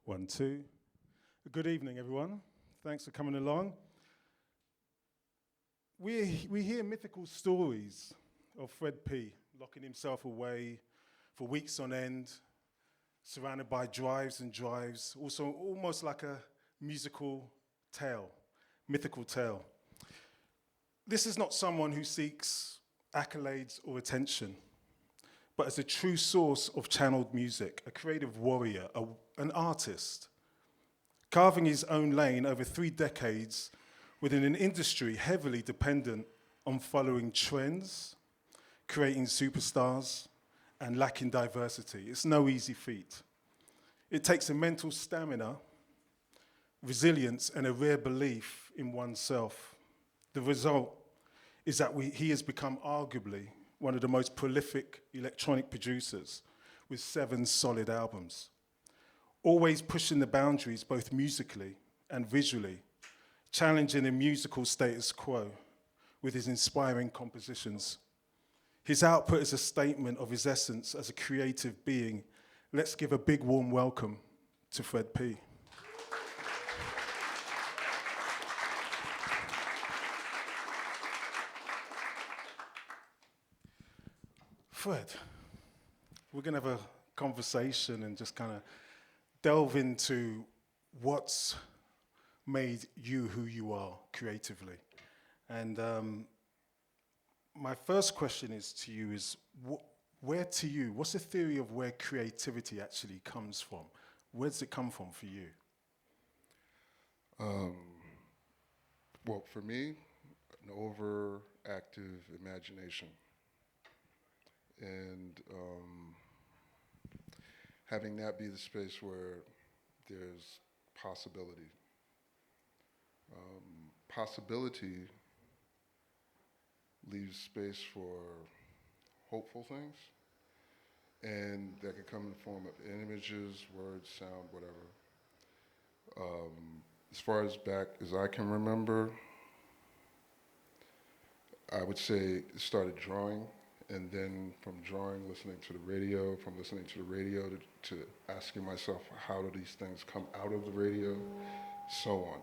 1, 2. Good evening, everyone. Thanks for coming along. We hear mythical stories of Fred P. locking himself away for weeks on end, surrounded by drives and drives, also almost like a musical tale, mythical tale. This is not someone who seeks accolades or attention, but as a true source of channeled music, a creative warrior, an artist, carving his own lane over 3 decades within an industry heavily dependent on following trends, creating superstars, and lacking diversity. It's no easy feat. It takes a mental stamina, resilience, and a rare belief in oneself. The result is that he has become arguably one of the most prolific electronic producers with 7 solid albums, always pushing the boundaries both musically and visually, challenging the musical status quo with his inspiring compositions. His output is a statement of his essence as a creative being. Let's give a big warm welcome to Fred P. Fred, we're going to have a conversation and just kind of delve into what's made you who you are creatively. And my first question is to you is, what's the theory of where creativity actually comes from? Where does it come from for you? Well, for me, an overactive imagination. And having that be the space where there's possibility. Possibility leaves space for hopeful things, and that could come in the form of images, words, sound, whatever. As far as back as I can remember, I would say it started drawing, and then from drawing, listening to the radio, from listening to the radio to asking myself, how do these things come out of the radio, so on.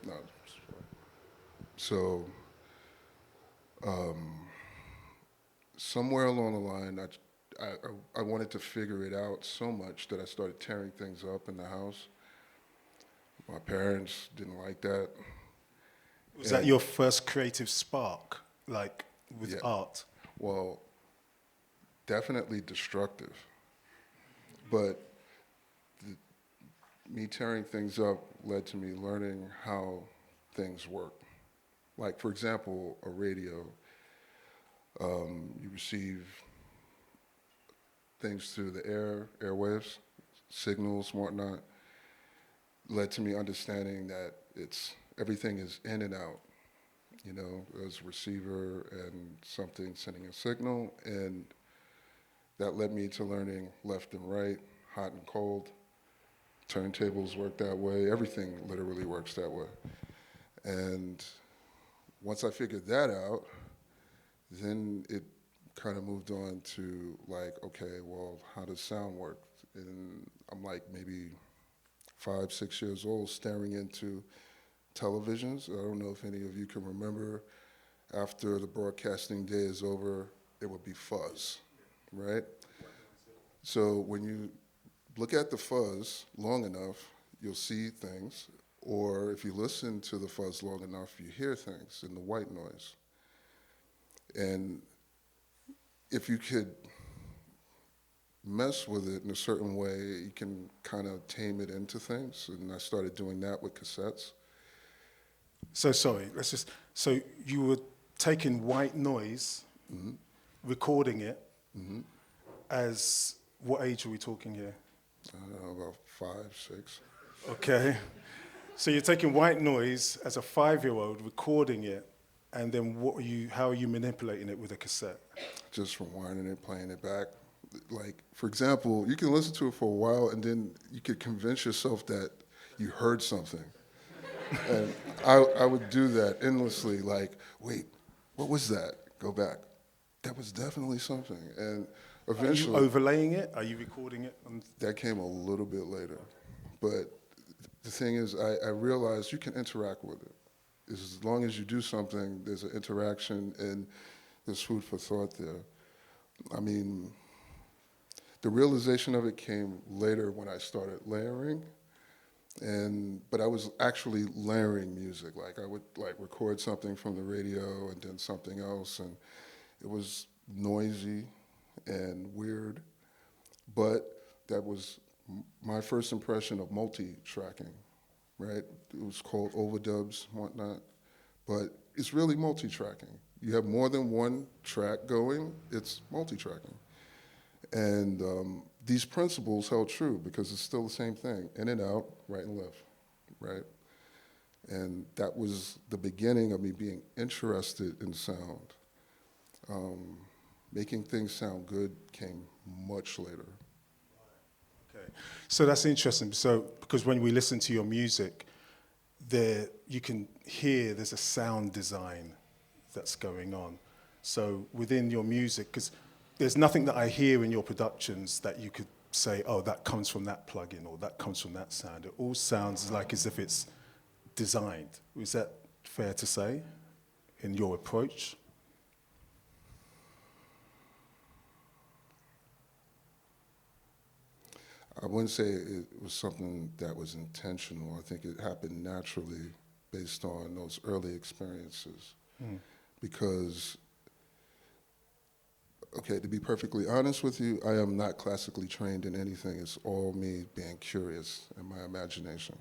No, so somewhere along the line, I wanted to figure it out so much that I started tearing things up in the house. My parents didn't like that. Was that your first creative spark, like with art? Well, definitely destructive. But me tearing things up led to me learning how things work. Like, for example, a radio. You receive things through the airwaves, signals, whatnot. Led to me understanding that everything is in and out. You know, there's a receiver and something sending a signal, and that led me to learning left and right, hot and cold. Turntables work that way. Everything literally works that way. And once I figured that out, then it kind of moved on to like, okay, well, how does sound work? And I'm like maybe 5, 6 years old, staring into televisions. I don't know if any of you can remember, after the broadcasting day is over, it would be fuzz, right? So when you look at the fuzz long enough, you'll see things, or if you listen to the fuzz long enough, you hear things in the white noise. And if you could mess with it in a certain way, you can kind of tame it into things, and I started doing that with cassettes. So you were taking white noise, recording it, as, what age are we talking here? I don't know, about 5, 6. Okay. So you're taking white noise as a 5-year-old, recording it, and then how are you manipulating it with a cassette? Just rewinding it, playing it back. Like, for example, you can listen to it for a while, and then you could convince yourself that you heard something. And I would do that endlessly, like, wait, what was that? Go back. That was definitely something. And Eventually, Are you overlaying it? Are you recording it? that came a little bit later. But the thing is, I realized you can interact with it. As long as you do something, there's an interaction and there's food for thought there. I mean, the realization of it came later when I started layering. But I was actually layering music. Like I would like record something from the radio and then something else, and it was noisy and weird. But that was my first impression of multi-tracking, right? It was called overdubs and whatnot, but it's really multi-tracking. You have more than one track going, it's multi-tracking. And these principles held true because it's still the same thing, in and out, right and left, right? And that was the beginning of me being interested in sound. Making things sound good came much later. Okay, so that's interesting. So because when we listen to your music, you can hear there's a sound design that's going on. So within your music, because there's nothing that I hear in your productions that you could say, oh, that comes from that plugin or that comes from that sound. It all sounds like as if it's designed. Is that fair to say in your approach? I wouldn't say it was something that was intentional. I think it happened naturally based on those early experiences. Because, okay, to be perfectly honest with you, I am not classically trained in anything. It's all me being curious in my imagination.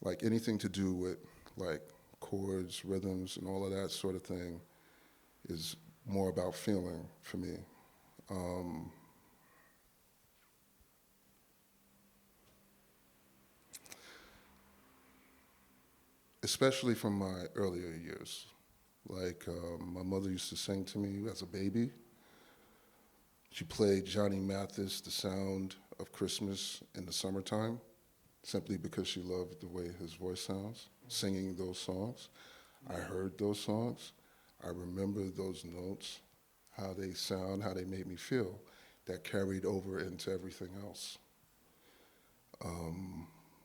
Like anything to do with like chords, rhythms, and all of that sort of thing is more about feeling for me. Especially from my earlier years. Like my mother used to sing to me as a baby. She played Johnny Mathis, The Sound of Christmas in the Summertime, simply because she loved the way his voice sounds, singing those songs. I heard those songs. I remember those notes, how they sound, how they made me feel. That carried over into everything else.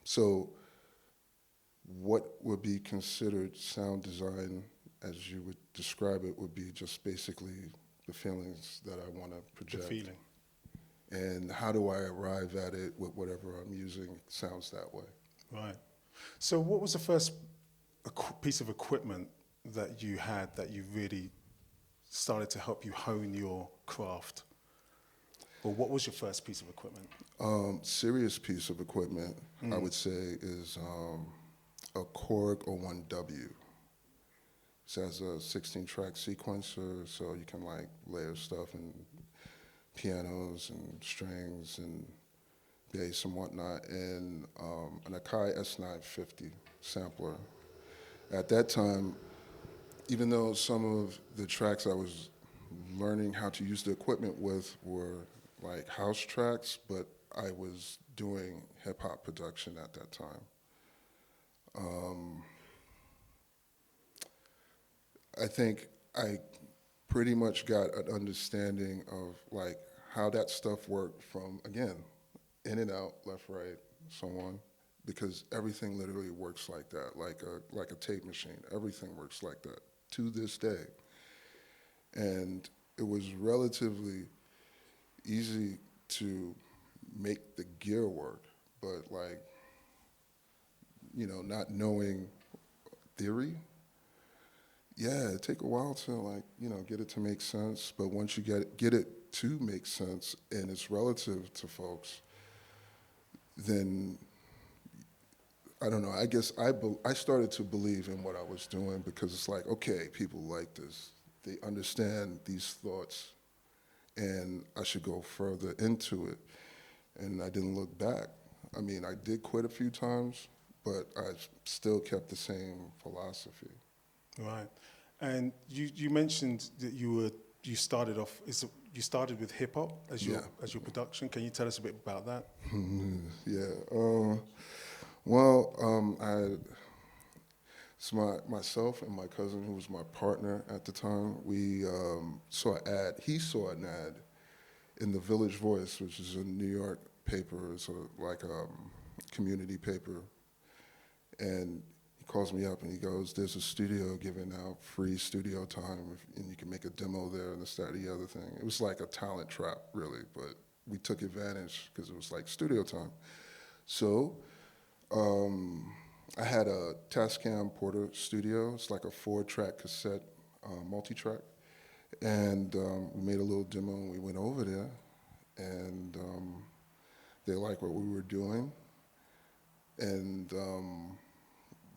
So what would be considered sound design, as you would describe it, would be just basically the feelings that I want to project. The feeling. And how do I arrive at it with whatever I'm using sounds that way. Right. So what was the first piece of equipment that you had that you really started to help you hone your craft? Or what was your first piece of equipment? Serious piece of equipment, I would say, is a Korg 01W. It has a 16-track sequencer, so you can like layer stuff and pianos and strings and bass and whatnot, and an Akai S950 sampler. At that time, even though some of the tracks I was learning how to use the equipment with were like house tracks, but I was doing hip hop production at that time. I think I pretty much got an understanding of like how that stuff worked from, again, in and out, left, right, so on, because everything literally works like that, like a tape machine. Everything works like that to this day. And it was relatively easy to make the gear work, but like, you know, not knowing theory, yeah, it take a while to like, you know, get it to make sense. But once you get it to make sense and it's relative to folks, then I don't know. I guess I started to believe in what I was doing because it's like, okay, people like this. They understand these thoughts, and I should go further into it. And I didn't look back. I mean, I did quit a few times, but I still kept the same philosophy. Right. And you mentioned that you started off, you started with hip hop as your production. Can you tell us a bit about that? Yeah. So myself and my cousin, who was my partner at the time, we saw an ad. He saw an ad in the Village Voice, which is a New York paper. It's like a community paper. And he calls me up and he goes, "There's a studio giving out free studio time, and you can make a demo there and this, that, and the other thing." It was like a talent trap, really, but we took advantage because it was like studio time. So I had a Tascam Porter Studio. It's like a 4-track cassette multi-track. And we made a little demo and we went over there. And they liked what we were doing. And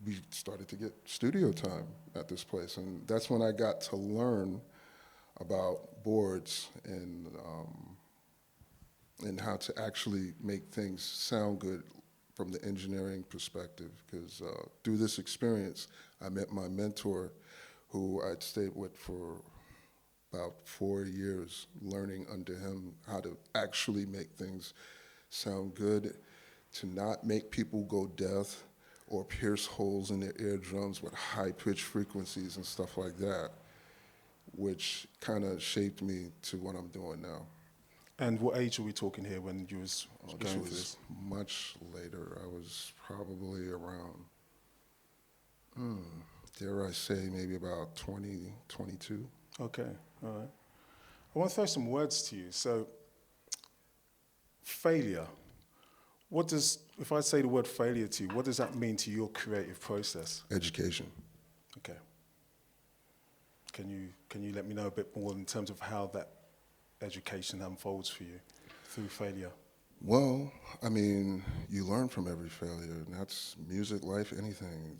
we started to get studio time at this place. And that's when I got to learn about boards and how to actually make things sound good from the engineering perspective. Because through this experience, I met my mentor, who I'd stayed with for about 4 years, learning under him how to actually make things sound good, to not make people go deaf or pierce holes in their eardrums with high-pitched frequencies and stuff like that, which kind of shaped me to what I'm doing now. And what age are we talking here when you was going through this? Much later. I was probably around, dare I say, maybe about 20, 22. Okay, all right. I want to throw some words to you. So, failure. What does, if I say the word failure to you, what does that mean to your creative process? Education. Okay. Can you let me know a bit more in terms of how that education unfolds for you through failure? Well, I mean, you learn from every failure, and that's music, life, anything.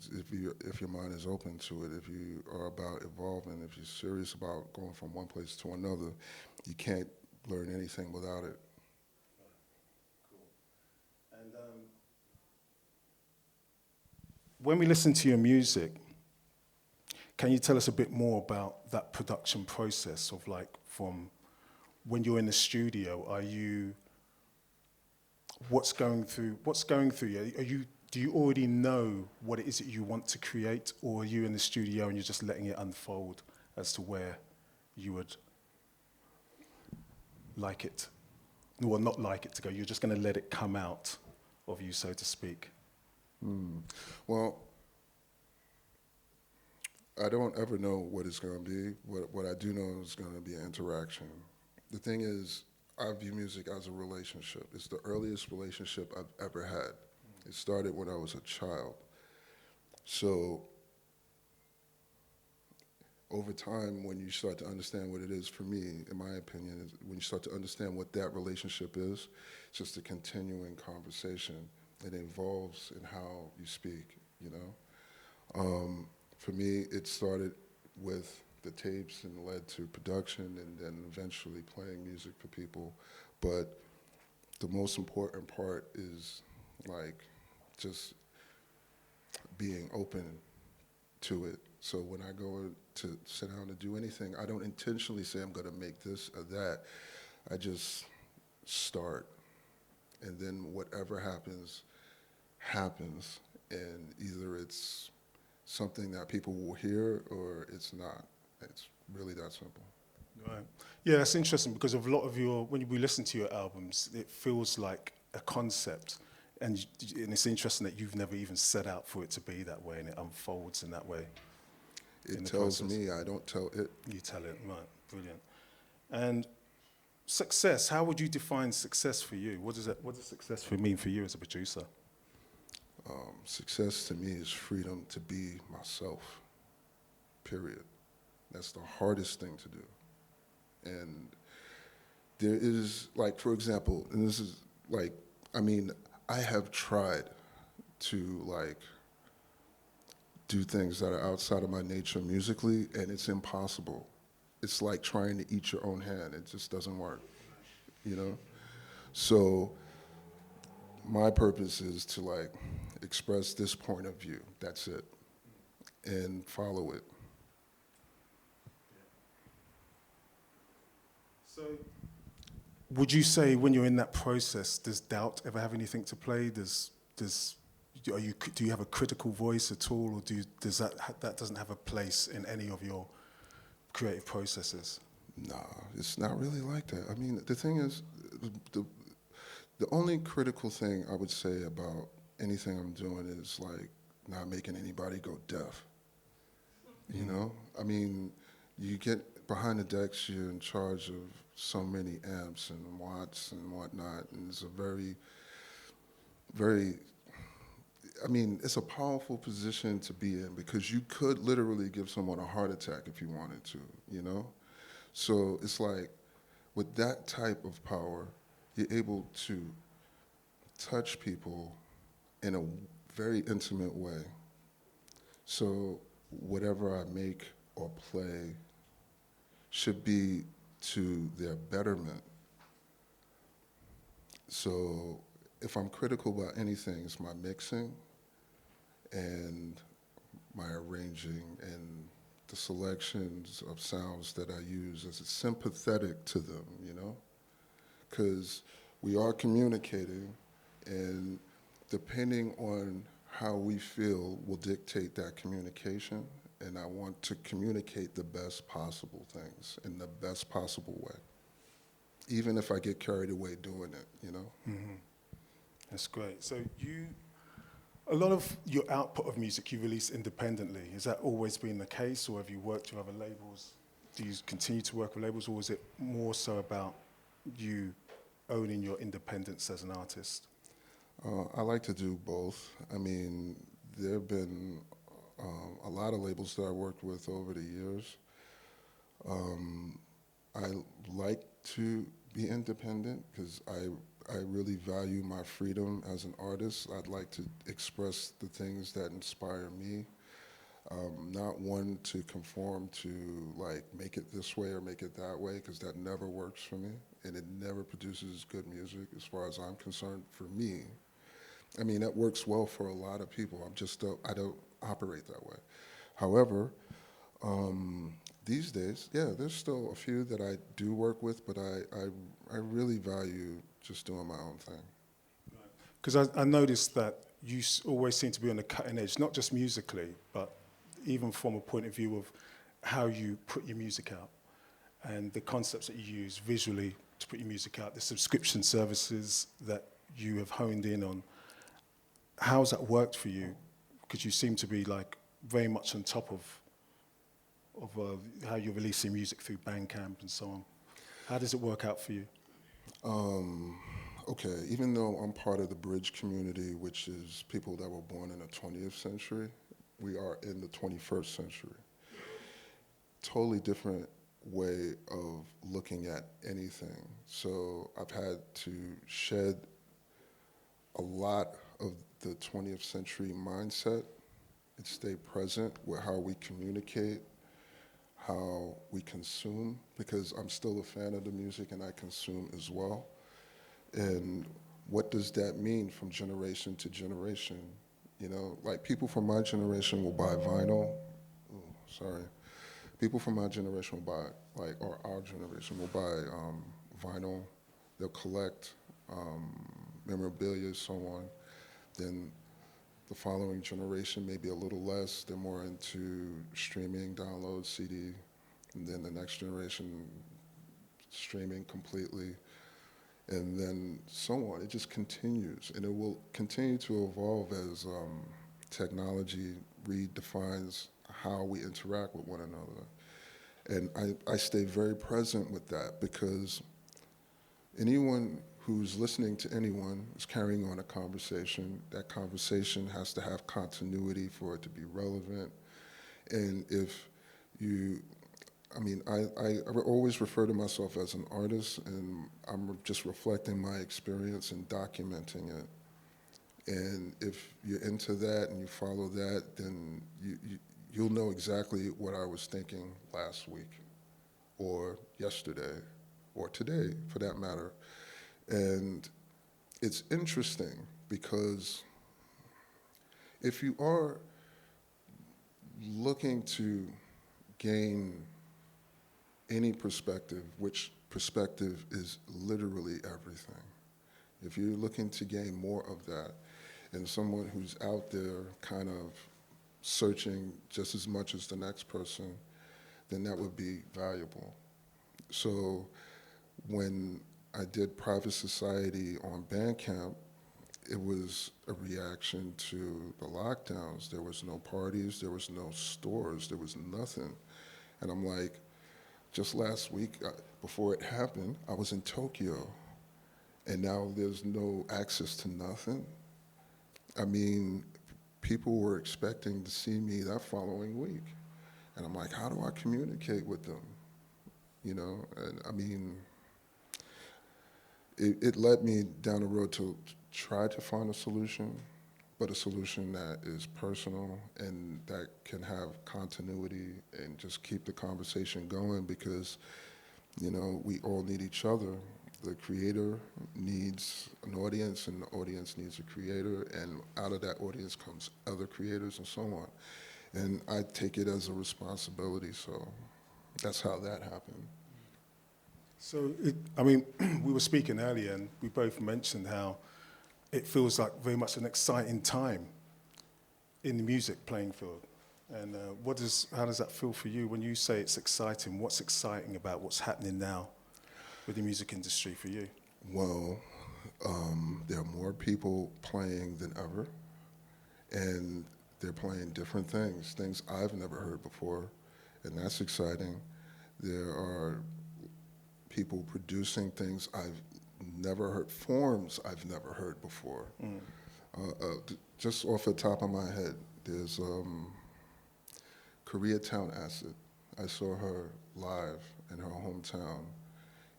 If your mind is open to it, if you are about evolving, if you're serious about going from one place to another, you can't learn anything without it. Cool. And when we listen to your music, can you tell us a bit more about that production process of, like, from when you're in the studio? What's going through you? Do you already know what it is that you want to create, or are you in the studio and you're just letting it unfold as to where you would like it, or not like it to go? You're just going to let it come out of you, so to speak. Well, I don't ever know what it's going to be. What I do know is going to be an interaction. The thing is, I view music as a relationship. It's the earliest relationship I've ever had. It started when I was a child. So over time, when you start to understand what it is, for me, in my opinion, is when you start to understand what that relationship is, it's just a continuing conversation. It involves in how you speak, you know? For me, it started with the tapes and led to production and then eventually playing music for people. But the most important part is, like, just being open to it. So when I go to sit down to do anything, I don't intentionally say I'm gonna make this or that. I just start. And then whatever happens, happens. And either it's something that people will hear or it's not. It's really that simple. Right. Yeah, that's interesting, because of a lot of when we listen to your albums, it feels like a concept. And it's interesting that you've never even set out for it to be that way, and it unfolds in that way. It tells me, I don't tell it. You tell it, right, brilliant. And success, how would you define success for you? What does success mean for you as a producer? Success to me is freedom to be myself, period. That's the hardest thing to do. And there is, like, for example, and this is like, I mean, I have tried to, like, do things that are outside of my nature musically, and it's impossible. It's like trying to eat your own hand. It just doesn't work, you know? So my purpose is to, like, express this point of view. That's it. And follow it. So would you say when you're in that process, does doubt ever have anything to play? Does do you have a critical voice at all, or does that doesn't have a place in any of your creative processes? Nah, it's not really like that. I mean, the thing is, the only critical thing I would say about anything I'm doing is like not making anybody go deaf. You know? I mean, you get behind the decks, you're in charge of so many amps and watts and whatnot, and it's a very, very, I mean, it's a powerful position to be in because you could literally give someone a heart attack if you wanted to, you know? So it's like, with that type of power, you're able to touch people in a very intimate way. So whatever I make or play should be to their betterment. So if I'm critical about anything, it's my mixing and my arranging and the selections of sounds that I use as sympathetic to them, you know? Because we are communicating, and depending on how we feel will dictate that communication, and I want to communicate the best possible things in the best possible way, even if I get carried away doing it, you know? Mm-hmm. That's great. So a lot of your output of music you release independently. Has that always been the case, or have you worked with other labels? Do you continue to work with labels, or is it more so about you owning your independence as an artist? I like to do both. I mean, there have been a lot of labels that I worked with over the years. I like to be independent because I really value my freedom as an artist. I'd like to express the things that inspire me, not one to conform to like make it this way or make it that way, because that never works for me, and it never produces good music as far as I'm concerned for me. I mean, that works well for a lot of people. I don't operate that way. However, these days, yeah, there's still a few that I do work with, but I really value just doing my own thing. Because I noticed that you always seem to be on the cutting edge, not just musically, but even from a point of view of how you put your music out and the concepts that you use visually to put your music out, the subscription services that you have honed in on. How's that worked for you? Because you seem to be like very much on top of how you're releasing music through Bandcamp and so on. How does it work out for you? Okay, even though I'm part of the bridge community, which is people that were born in the 20th century, we are in the 21st century. Totally different way of looking at anything. So I've had to shed a lot of the 20th century mindset and stay present with how we communicate, how we consume, because I'm still a fan of the music and I consume as well. And what does that mean from generation to generation? You know, like people from my generation will buy vinyl. People from my generation will buy, or our generation will buy vinyl. They'll collect memorabilia, so on. Then the following generation, maybe a little less, they're more into streaming, download, CD. And then the next generation, streaming completely. And then so on. It just continues. And it will continue to evolve as technology redefines how we interact with one another. And I stay very present with that, because anyone who's listening to anyone is carrying on a conversation. That conversation has to have continuity for it to be relevant. And if you, I always refer to myself as an artist, and I'm just reflecting my experience and documenting it. And if you're into that and you follow that, then you'll know exactly what I was thinking last week, or yesterday, or today, for that matter. And it's interesting because if you are looking to gain any perspective, which perspective is literally everything, if you're looking to gain more of that, and someone who's out there kind of searching just as much as the next person, then that would be valuable. So when I did Private Society on Bandcamp, it was a reaction to the lockdowns. There was no parties, there was no stores, there was nothing. And I'm like, just last week, before it happened, I was in Tokyo, and now there's no access to nothing. I mean, people were expecting to see me that following week. And I'm like, how do I communicate with them? You know, and I mean, it led me down the road to try to find a solution, but a solution that is personal and that can have continuity and just keep the conversation going, because, you know, we all need each other. The creator needs an audience, and the audience needs a creator, and out of that audience comes other creators and so on. And I take it as a responsibility, so that's how that happened. So, I mean, we were speaking earlier, and we both mentioned how it feels like very much an exciting time in the music playing field. And how does that feel for you when you say it's exciting? What's exciting about what's happening now with the music industry for you? Well, there are more people playing than ever, and they're playing different things I've never heard before, and that's exciting. There are people producing things I've never heard, forms I've never heard before. Just off the top of my head, there's Koreatown Acid. I saw her live in her hometown,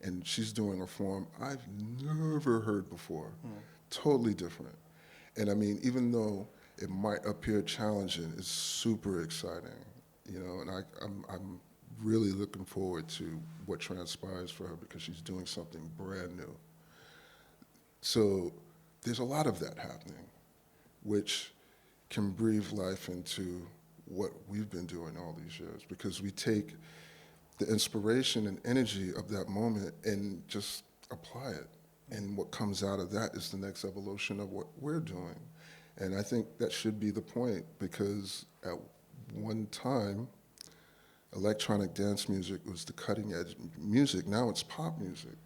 and she's doing a form I've never heard before, totally different. And I mean, even though it might appear challenging, it's super exciting, you know, and I'm really looking forward to what transpires for her, because she's doing something brand new. So there's a lot of that happening, which can breathe life into what we've been doing all these years, because we take the inspiration and energy of that moment and just apply it. And what comes out of that is the next evolution of what we're doing. And I think that should be the point, because at one time, electronic dance music was the cutting edge music. Now it's pop music.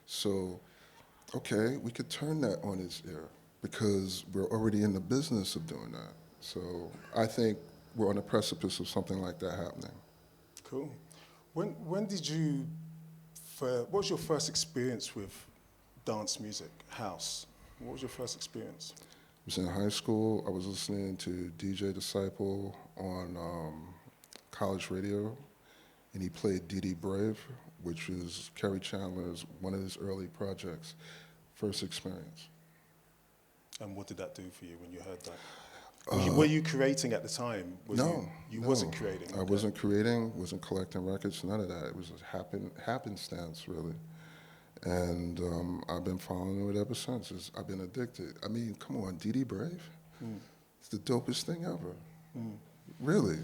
So, okay, we could turn that on its ear, because we're already in the business of doing that. So I think we're on the precipice of something like that happening. Cool. When did you, what was your first experience with dance music, house? What was your first experience? I was in high school. I was listening to DJ Disciple on college radio, and he played Dee Dee Brave, which was Kerry Chandler's, one of his early projects, first experience. And what did that do for you when you heard that? Were you creating at the time? No. You wasn't creating? I wasn't creating, wasn't collecting records, none of that. It was a happenstance, really. And I've been following it ever since. I've been addicted. I mean, come on, Dee Dee Brave? It's the dopest thing ever. Really,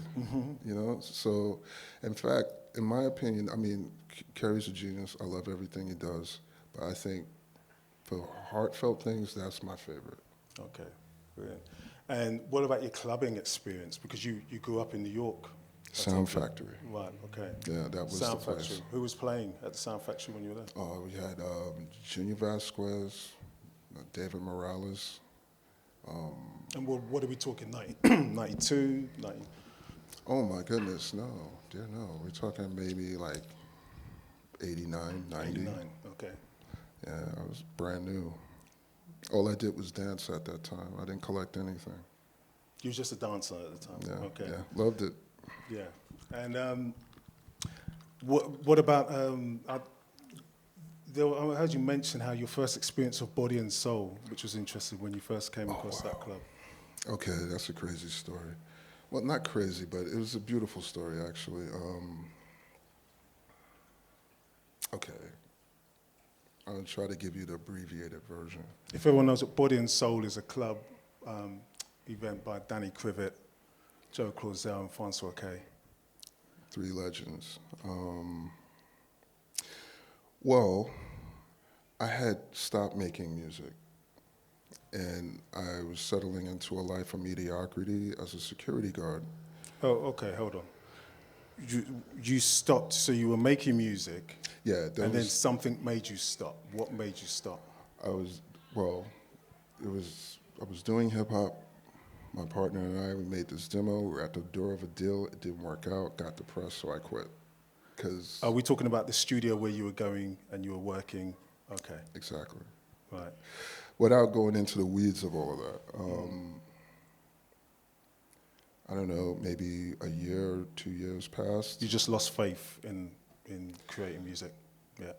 you know? So, in fact, in my opinion, I mean, Kerry's a genius. I love everything he does. But I think for heartfelt things, that's my favorite. Okay, brilliant. And what about your clubbing experience? Because you grew up in New York. Sound Factory. Right, okay. Yeah, that was Sound the place. Factory. Who was playing at the Sound Factory when you were there? Oh, we had Junior Vasquez, David Morales. And what are we talking, 92, 90? Oh my goodness, no, dear no. We're talking maybe like 89, 90. 89, okay. Yeah, I was brand new. All I did was dance at that time. I didn't collect anything. You were just a dancer at the time? Yeah, Okay. yeah, loved it. Yeah. And what about, I heard you mention how your first experience of Body and Soul, which was interesting when you first came across that club. Okay, that's a crazy story. Well, not crazy, but it was a beautiful story, actually. Okay. I'll try to give you the abbreviated version. If everyone knows what Body and Soul is, a club event by Danny Krivett, Joe Clauzel, and Francois K. Three legends. Well, I had stopped making music. and I was settling into a life of mediocrity as a security guard. Oh, okay, hold on. You stopped, so you were making music, Yeah, that and then was, something made you stop. What made you stop? I was, well, I was doing hip hop. My partner and I, we made this demo. We were at the door of a deal. It didn't work out. Got depressed, so I quit. Because Are we talking about the studio where you were going and you were working? Okay, exactly. right. Without going into the weeds of all of that, I don't know, maybe a year or 2 years passed. You just lost faith in creating music. Yeah.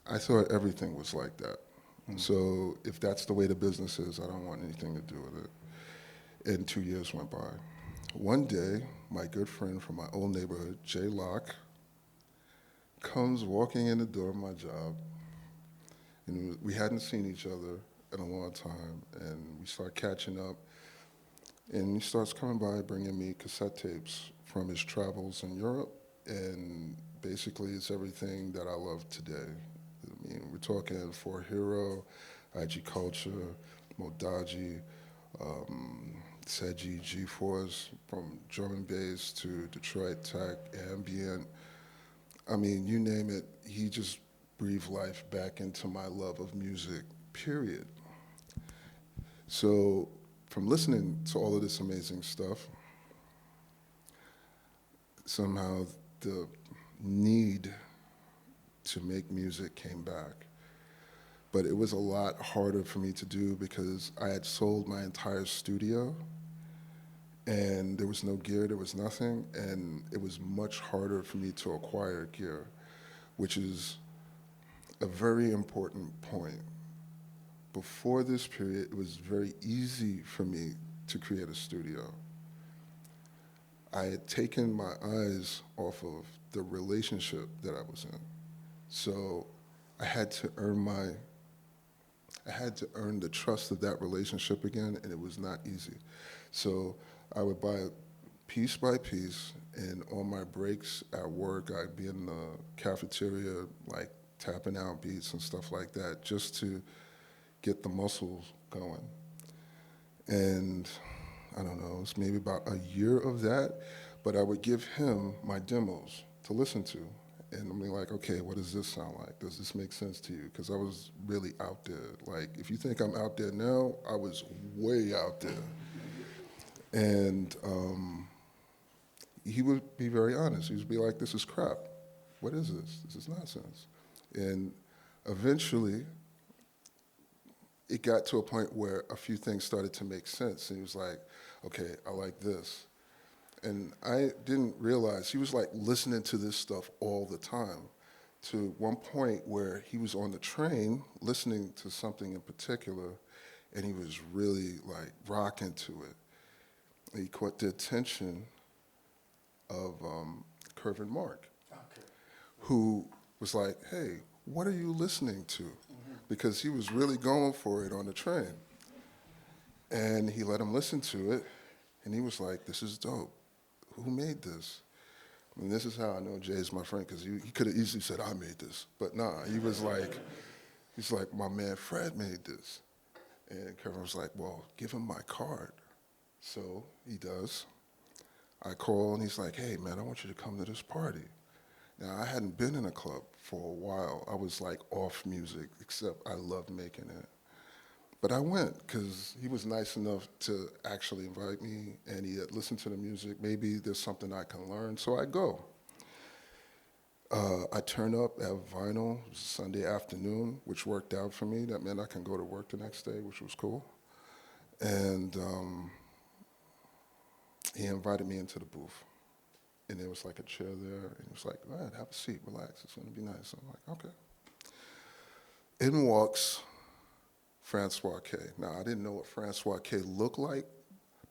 I thought everything was like that. So if that's the way the business is, I don't want anything to do with it. And 2 years went by. One day, my good friend from my old neighborhood, Jay Locke, comes walking in the door of my job. And we hadn't seen each other in a long time. And we start catching up. And he starts coming by bringing me cassette tapes from his travels in Europe. And basically, it's everything that I love today. I mean, we're talking For Hero, IG Culture, Modaji, Seji, G-Force, from drum and bass to Detroit Tech, ambient. I mean, you name it, he just breathed life back into my love of music, period. So from listening to all of this amazing stuff, somehow the need to make music came back. But it was a lot harder for me to do because I had sold my entire studio and there was no gear, there was nothing, and it was much harder for me to acquire gear, which is a very important point. Before this period, it was very easy for me to create a studio. I had taken my eyes off of the relationship that I was in. So I had to earn the trust of that relationship again, and it was not easy. So I would buy piece by piece, and on my breaks at work, I'd be in the cafeteria, like tapping out beats and stuff like that, just to get the muscles going. And I don't know, it's maybe about a year of that, but I would give him my demos to listen to. And I'm like, okay, what does this sound like? Does this make sense to you? Because I was really out there. Like, if you think I'm out there now, I was way out there. And he would be very honest. He would be like, this is crap. What is this? This is nonsense. And eventually, it got to a point where a few things started to make sense. And he was like, okay, I like this. And I didn't realize he was like listening to this stuff all the time, to one point where he was on the train listening to something in particular, and he was really like rocking to it. And he caught the attention of Curvin Mark, who was like, hey, what are you listening to? Because he was really going for it on the train. And he let him listen to it, and he was like, this is dope. Who made this? And this is how I know Jay's my friend, because he could have easily said, I made this. But nah, he's like, my man Fred made this. And Kevin was like, well, give him my card. So he does. I call, and he's like, hey, man, I want you to come to this party. Now, I hadn't been in a club for a while. I was like off music, except I loved making it. But I went because he was nice enough to actually invite me, and he had listened to the music. Maybe there's something I can learn, so I go. I turn up at Vinyl Sunday afternoon, which worked out for me. That meant I can go to work the next day, which was cool. And he invited me into the booth. And there was like a chair there, and he was like, go ahead, have a seat, relax, it's gonna be nice. I'm like, okay. In walks Francois K. Now, I didn't know what Francois K looked like,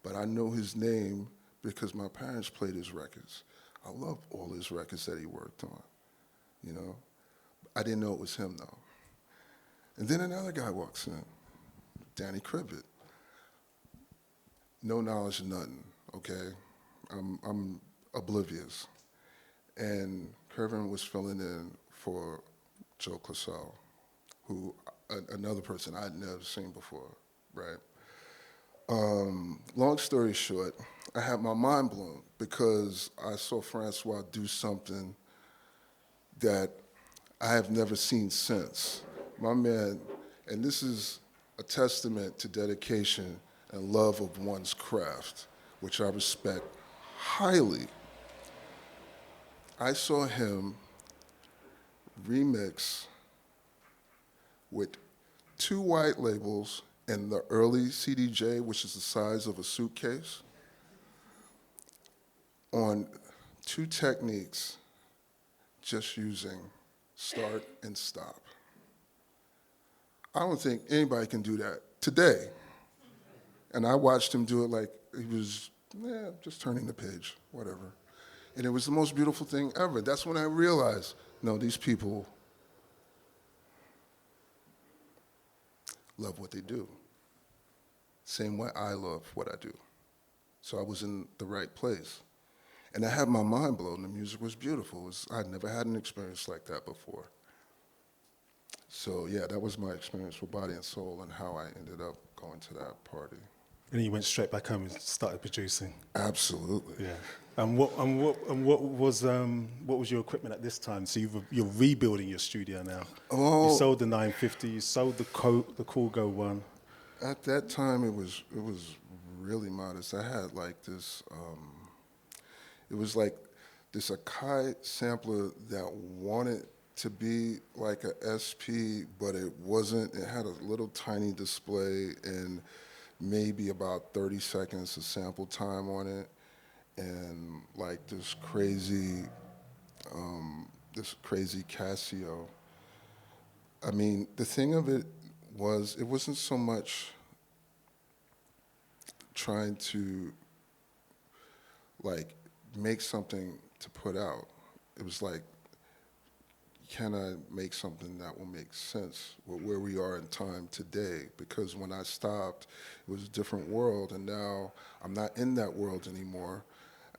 but I know his name because my parents played his records. I love all his records that he worked on, you know? I didn't know it was him, though. And then another guy walks in, Danny Cribbett. No knowledge of nothing, okay? I'm oblivious. And Kervin was filling in for Joe Clasell, who another person I'd never seen before. right? Long story short, I had my mind blown because I saw Francois do something that I have never seen since. My man, and this is a testament to dedication and love of one's craft, which I respect highly. I saw him remix with 2 white labels and the early CDJ, which is the size of a suitcase, on 2 techniques just using start and stop. I don't think anybody can do that today. And I watched him do it like he was, just turning the page, whatever. And it was the most beautiful thing ever. That's when I realized, no, these people love what they do. Same way I love what I do. So I was in the right place. And I had my mind blown. The music was beautiful. I'd never had an experience like that before. So yeah, that was my experience with Body and Soul and how I ended up going to that party. And then you went straight back home and started producing. Absolutely. Yeah. And what was your equipment at this time? So you're rebuilding your studio now. Oh, You sold the 950. You sold the Cool Go one. at that time, it was really modest. I had like this. It was like this Akai sampler that wanted to be like a SP, but it wasn't. It had a little tiny display and maybe about 30 seconds of sample time on it, and like this crazy Casio. I mean, the thing of it was, it wasn't so much trying to like make something to put out. It was like, can I make something that will make sense with where we are in time today? Because when I stopped, it was a different world, and now I'm not in that world anymore.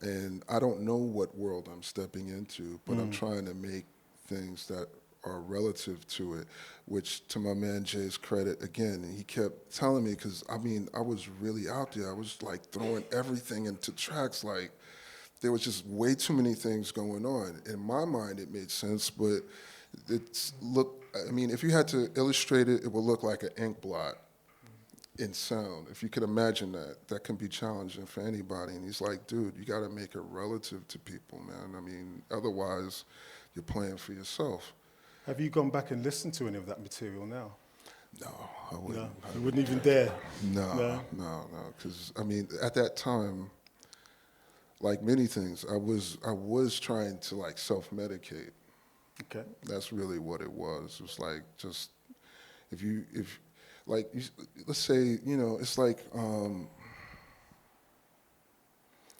And I don't know what world I'm stepping into, but I'm trying to make things that are relative to it, which, to my man Jay's credit, again, he kept telling me, because I mean, I was really out there. I was like throwing everything into tracks. Like, there was just way too many things going on. In my mind, it made sense, but I mean, if you had to illustrate it, it would look like an ink blot in sound. If you could imagine that, that can be challenging for anybody. And he's like, dude, you gotta make it relative to people, man. I mean, otherwise, you're playing for yourself. Have you gone back and listened to any of that material now? No, I wouldn't. No, you wouldn't even dare. No, because I mean, at that time, like many things, I was trying to like self-medicate. Okay. That's really what it was. It was like, just like, let's say, it's like,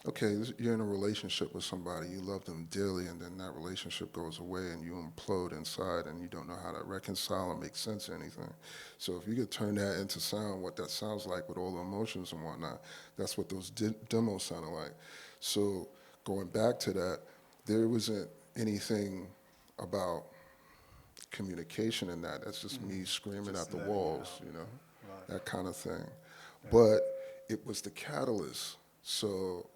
okay, you're in a relationship with somebody, you love them dearly, and then that relationship goes away and you implode inside and you don't know how to reconcile and make sense of anything. So if you could turn that into sound, what that sounds like with all the emotions and whatnot, that's what those demos sounded like. So going back to that, there wasn't anything about communication in that. That's just me screaming Just at the letting it walls, out. Right. that kind of thing. But it was the catalyst. So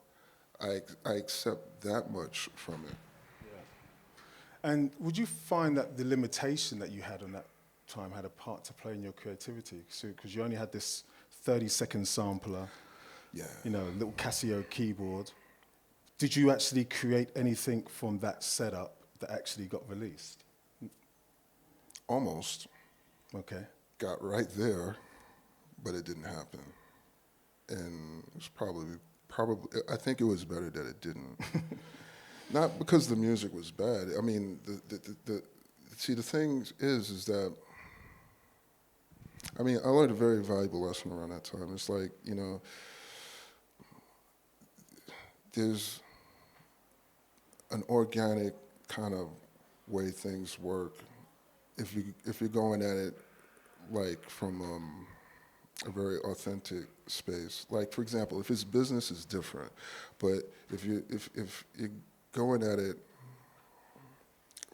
I accept that much from it. Yeah. And would you find that the limitation that you had on that time had a part to play in your creativity? Because you only had this 30-second sampler, Yeah. Little Casio keyboard. Did you actually create anything from that setup that actually got released? Almost. Okay. Got right there, but it didn't happen. And it was probably, I think it was better that it didn't. Not because the music was bad. I mean, the thing is that, I mean, I learned a very valuable lesson around that time. It's like, there's an organic kind of way things work if you're going at it like from a very authentic space. Like, for example, if his business is different, but if you're going at it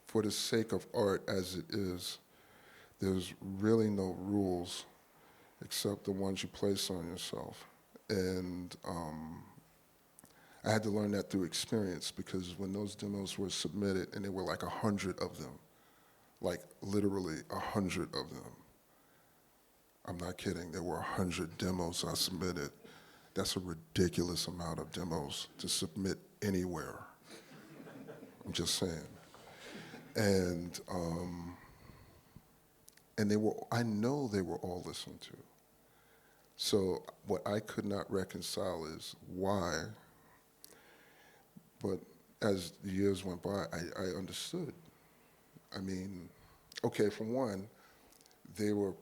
for the sake of art as it is, there's really no rules except the ones you place on yourself. And I had to learn that through experience, because when those demos were submitted, and there were like 100 of them, like literally 100 of them. I'm not kidding, there were 100 demos I submitted. That's a ridiculous amount of demos to submit anywhere. I'm just saying. And I know they were all listened to. So what I could not reconcile is why, but as the years went by, I understood. I mean, okay, for one, they were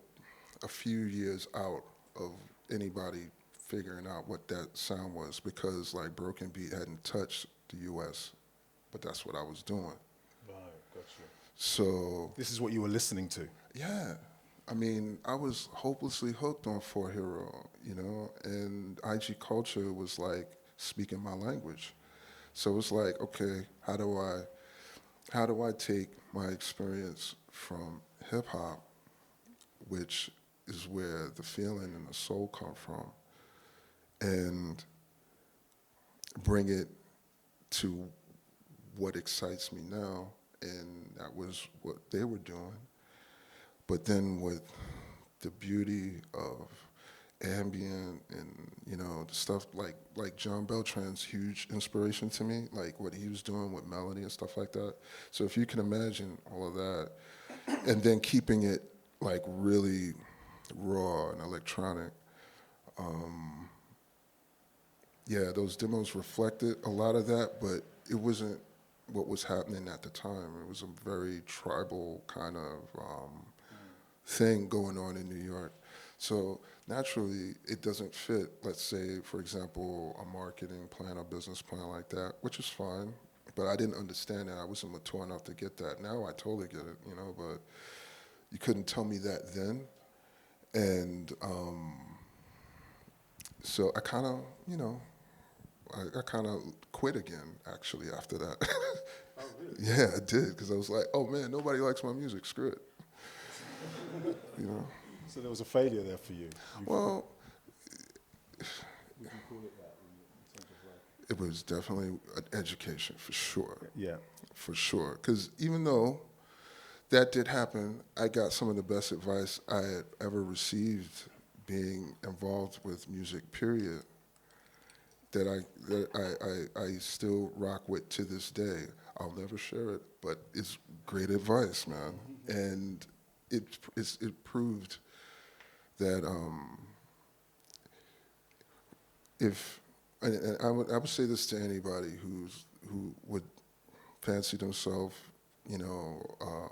a few years out of anybody figuring out what that sound was, because like Broken Beat hadn't touched the US, but that's what I was doing. Right, gotcha. So this is what you were listening to? Yeah. I mean, I was hopelessly hooked on For Hero, you know, and IG culture was like speaking my language. So it's like, okay, how do I take my experience from hip hop, which is where the feeling and the soul come from, and bring it to what excites me now? And that was what they were doing. But then with the beauty of ambient and, you know, the stuff like John Beltran's huge inspiration to me, like what he was doing with melody and stuff like that. So if you can imagine all of that, and then keeping it like really raw and electronic, yeah, those demos reflected a lot of that, but it wasn't what was happening at the time. It was a very tribal kind of thing going on in New York. So naturally, it doesn't fit, let's say, for example, a marketing plan or business plan like that, which is fine, but I didn't understand that. I wasn't mature enough to get that. Now I totally get it, you know, but you couldn't tell me that then. And so I kind of, you know, I kind of quit again, actually, after that. Oh, really? Yeah, I did, because I was like, oh man, nobody likes my music, screw it. You know? So there was a failure there for you? Well, we can call it that in terms of like... It was definitely an education, for sure. Yeah. For sure. Because even though that did happen, I got some of the best advice I had ever received being involved with music, period, that I still rock with to this day. I'll never share it, but it's great advice, man. Mm-hmm. And it proved that and I would say this to anybody who would fancy themselves, you know,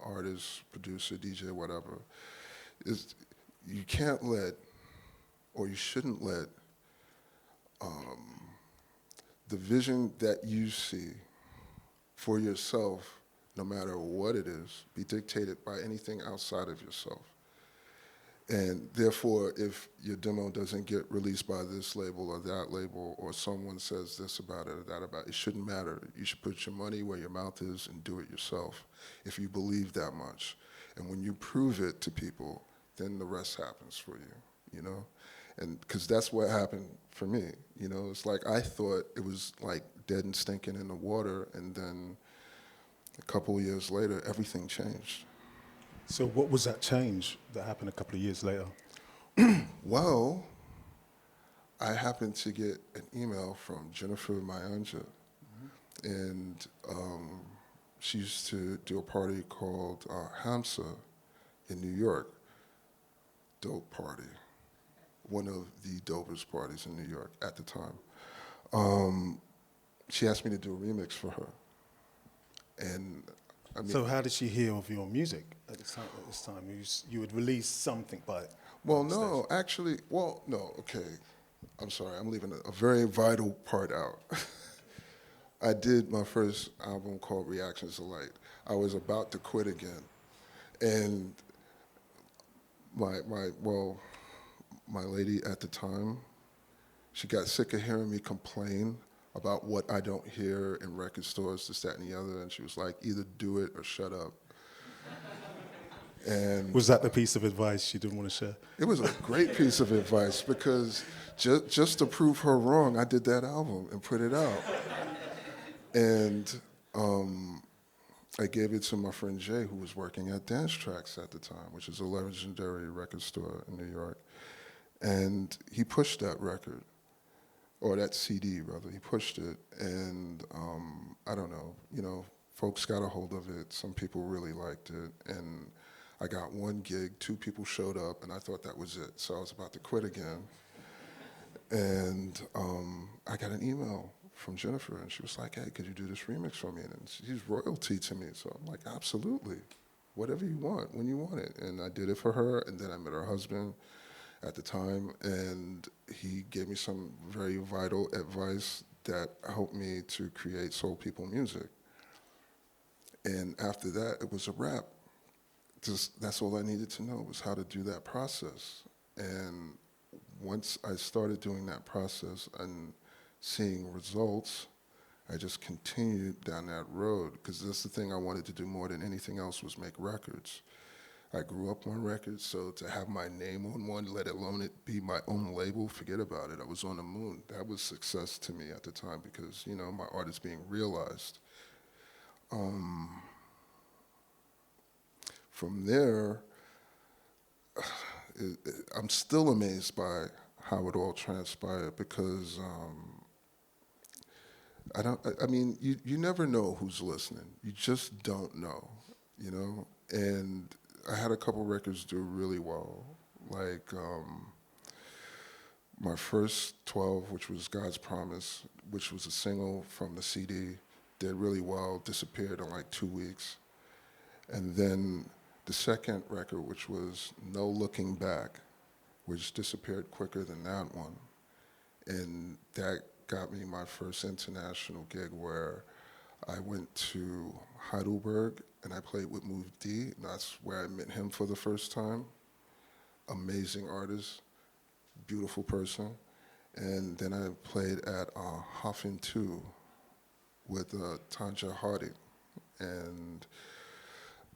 artist, producer, DJ, whatever, is you can't let, or you shouldn't let, the vision that you see for yourself, no matter what it is, be dictated by anything outside of yourself. And therefore, if your demo doesn't get released by this label or that label, or someone says this about it or that about it, it shouldn't matter. You should put your money where your mouth is and do it yourself, if you believe that much. And when you prove it to people, then the rest happens for you, you know? And because that's what happened for me, you know? It's like I thought it was like dead and stinking in the water, and then a couple of years later, everything changed. So what was that change that happened a couple of years later? Well, I happened to get an email from Jennifer Mayanja, and she used to do a party called Hamsa in New York. Dope party. One of the dopest parties in New York at the time. She asked me to do a remix for her. And I mean, so how did she hear of your music at this time? You would release something by... Well, no, actually, okay. I'm sorry, I'm leaving a very vital part out. I did my first album called Reactions to Light. I was about to quit again. And my lady at the time, she got sick of hearing me complain about what I don't hear in record stores, this, that, and the other, and she was like, either do it or shut up. And Was that the piece of advice you didn't want to share? it was a great piece of advice because just to prove her wrong, I did that album and put it out. And I gave it to my friend Jay, who was working at Dance Tracks at the time, which is a legendary record store in New York. And he pushed that record, or that CD rather. He pushed it, and I don't know, folks got a hold of it. Some people really liked it, and I got one gig, 2 people showed up, and I thought that was it. So I was about to quit again. And I got an email from Jennifer, and she was like, hey, could you do this remix for me? And she's royalty to me. So I'm like, absolutely. Whatever you want, when you want it. And I did it for her, and then I met her husband at the time, and he gave me some very vital advice that helped me to create soul people music. And after that, it was a wrap. That's all I needed to know was how to do that process. And once I started doing that process and seeing results, I just continued down that road, because that's the thing I wanted to do more than anything else, was make records. I grew up on records, so to have my name on one, let alone it be my own label, forget about it. I was on the moon. That was success to me at the time, because, my art is being realized. From there, I'm still amazed by how it all transpired, because you never know who's listening. You just don't know, And I had a couple records do really well, like my first 12, which was God's Promise, which was a single from the CD, did really well, disappeared in like 2 weeks. And then the second record, which was No Looking Back, which disappeared quicker than that one. And that got me my first international gig, where I went to Heidelberg and I played with Move D, and that's where I met him for the first time. Amazing artist, beautiful person. And then I played at Hoffen 2 with Tanja Harding. And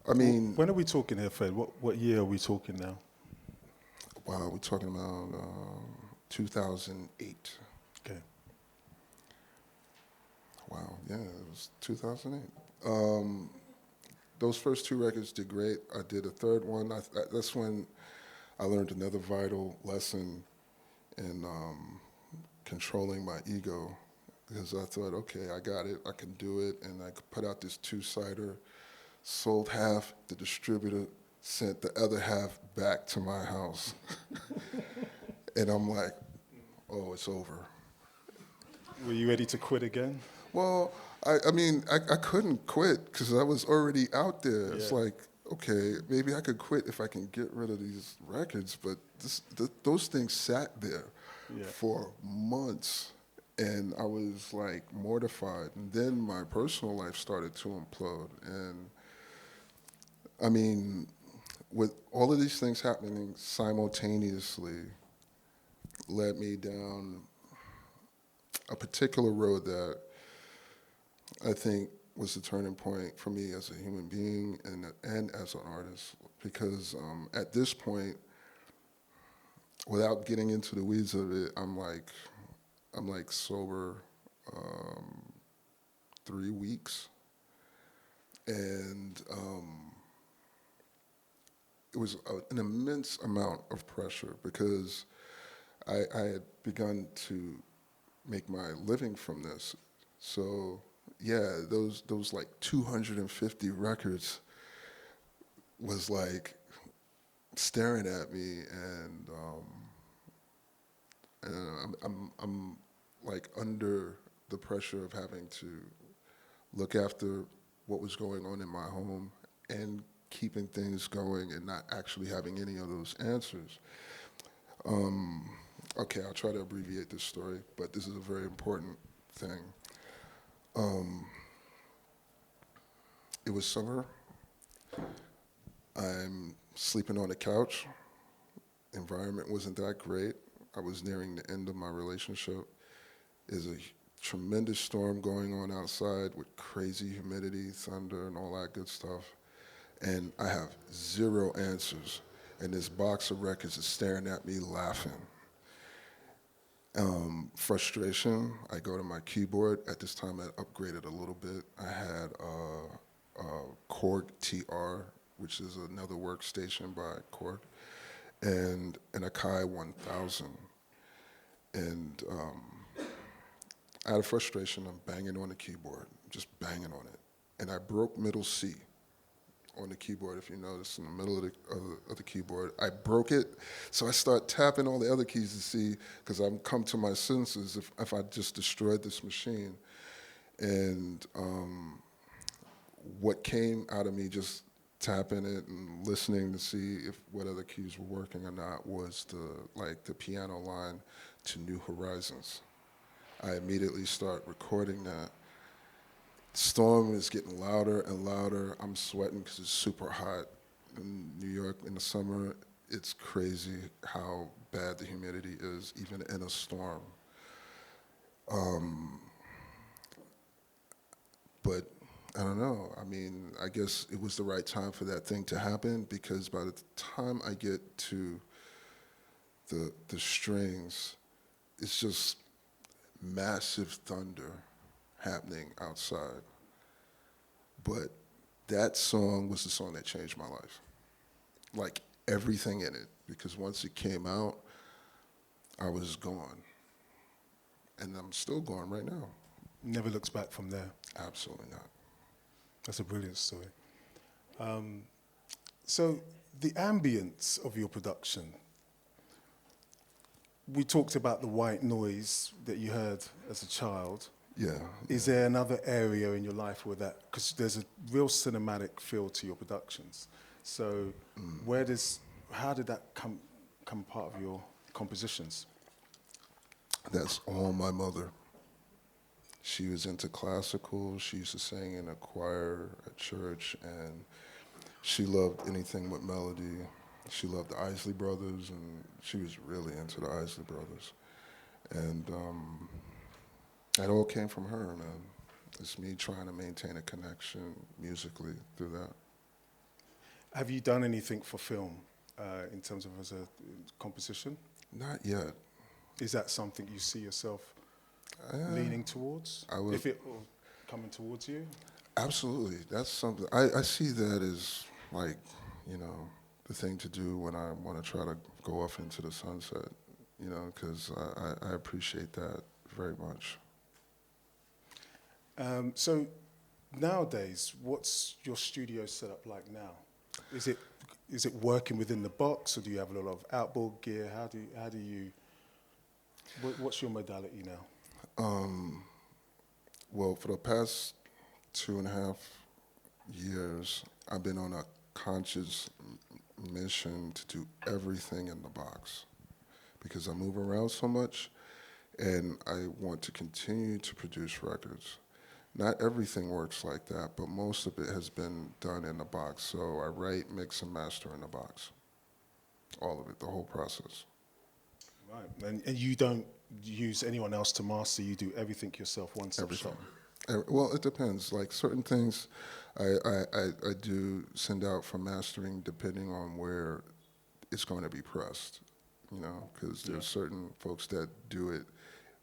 I mean... When are we talking here, Fred? What year are we talking now? Wow, we're talking about 2008. Okay. Wow, yeah, it was 2008. Those first 2 records did great. I did a third one. That's when I learned another vital lesson in controlling my ego, because I thought, okay, I got it, I can do it, and I put out this 2-sider, sold half, the distributor sent the other half back to my house. And I'm like, oh, it's over. Were you ready to quit again? Well, I couldn't quit because I was already out there. Yeah. It's like, okay, maybe I could quit if I can get rid of these records, but those things sat there for months, and I was like mortified. And then my personal life started to implode. And I mean, with all of these things happening simultaneously, led me down a particular road that I think was the turning point for me as a human being and as an artist. Because at this point, without getting into the weeds of it, I'm like sober 3 weeks, and it was an immense amount of pressure, because I had begun to make my living from this. So yeah, those like 250 records was like staring at me, and I'm like under the pressure of having to look after what was going on in my home and keeping things going and not actually having any of those answers. Okay, I'll try to abbreviate this story, but this is a very important thing. It was summer. I'm sleeping on the couch. Environment wasn't that great. I was nearing the end of my relationship. There's a tremendous storm going on outside with crazy humidity, thunder, and all that good stuff. and I have zero answers. And this box of records is staring at me laughing. Frustration, I go to my keyboard. At this time, I upgraded a little bit. I had a Korg TR, which is another workstation by Korg, and an Akai 1000. And out of frustration, I'm banging on the keyboard, just banging on it. And I broke middle C on the keyboard, if you notice, in the middle of the keyboard. I broke it, so I start tapping all the other keys to see, because I'm come to my senses if I just destroyed this machine. And what came out of me just tapping it and listening to see if what other keys were working or not was the piano line to New Horizons. I immediately start recording that. Storm is getting louder and louder. I'm sweating because it's super hot in New York in the summer. It's crazy how bad the humidity is, even in a storm. But I don't know. I mean, I guess it was the right time for that thing to happen, because by the time I get to the strings, it's just massive thunder happening outside. But that song was the song that changed my life. Like everything in it, because once it came out, I was gone. And I'm still gone right now. Never looks back from there. Absolutely not. That's a brilliant story. So the ambience of your production, we talked about the white noise that you heard as a child. Yeah. Is there another area in your life where that, because there's a real cinematic feel to your productions. So how did that come part of your compositions? That's all my mother. She was into classical. She used to sing in a choir at church, and she loved anything with melody. She loved the Isley Brothers, and she was really into the Isley Brothers. And it all came from her, man. It's me trying to maintain a connection musically through that. Have you done anything for film in terms of as a composition? Not yet. Is that something you see yourself leaning towards? I would, if it or coming towards you? Absolutely. That's something. I see that as like, the thing to do when I want to try to go off into the sunset, because I appreciate that very much. So nowadays, what's your studio setup like now? Is it working within the box, or do you have a lot of outboard gear? How do you what's your modality now? Well, for the past 2.5 years, I've been on a conscious mission to do everything in the box, because I move around so much, and I want to continue to produce records. Not everything works like that, but most of it has been done in the box. So I write, mix, and master in the box. All of it, the whole process. Right, and you don't use anyone else to master, you do everything yourself, one-stop shop? Well, it depends. Like certain things I do send out for mastering depending on where it's going to be pressed, because there's certain folks that do it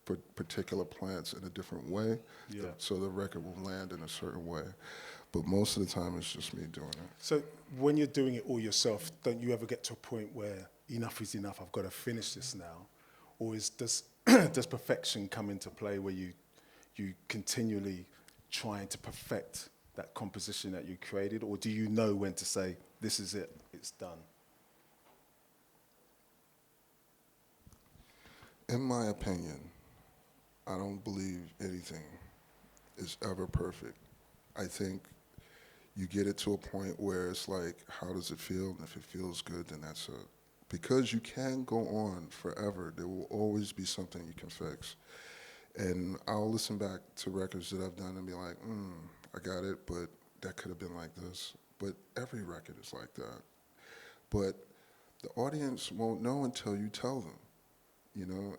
for particular plants in a different way, so the record will land in a certain way. But most of the time, it's just me doing it. So when you're doing it all yourself, don't you ever get to a point where enough is enough, I've got to finish this now? Or does perfection come into play where you continually trying to perfect that composition that you created? Or do you know when to say, this is it, it's done? In my opinion, I don't believe anything is ever perfect. I think you get it to a point where it's like, how does it feel? And if it feels good, then that's it. Because you can go on forever, there will always be something you can fix. And I'll listen back to records that I've done and be like, I got it, but that could have been like this. But every record is like that. But the audience won't know until you tell them.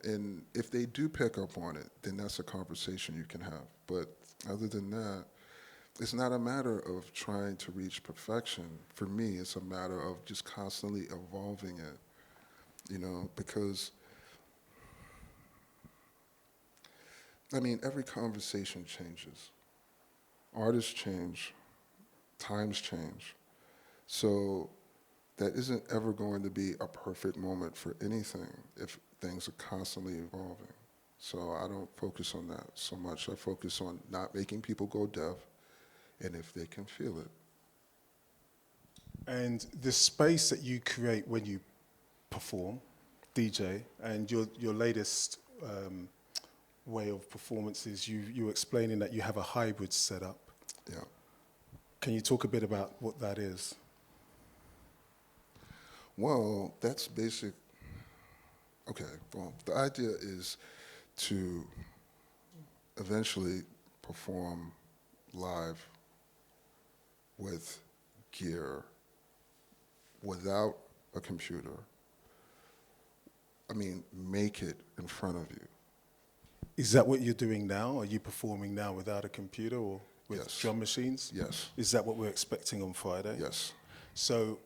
And if they do pick up on it, then that's a conversation you can have. But other than that, it's not a matter of trying to reach perfection. For me, it's a matter of just constantly evolving it, you know, because, I mean, every conversation changes. Artists change, times change. So that isn't ever going to be a perfect moment for anything if things are constantly evolving. So I don't focus on that so much. I focus on not making people go deaf, and if they can feel it. And the space that you create when you perform, DJ, and your latest way of performance is you were explaining that you have a hybrid setup. Yeah. Can you talk a bit about what that is? Well, that's basic. Okay, well, the idea is to eventually perform live with gear without a computer. I mean, make it in front of you. Is that what you're doing now? Are you performing now without a computer or with Yes. drum machines? Yes. Is that what we're expecting on Friday? Yes. So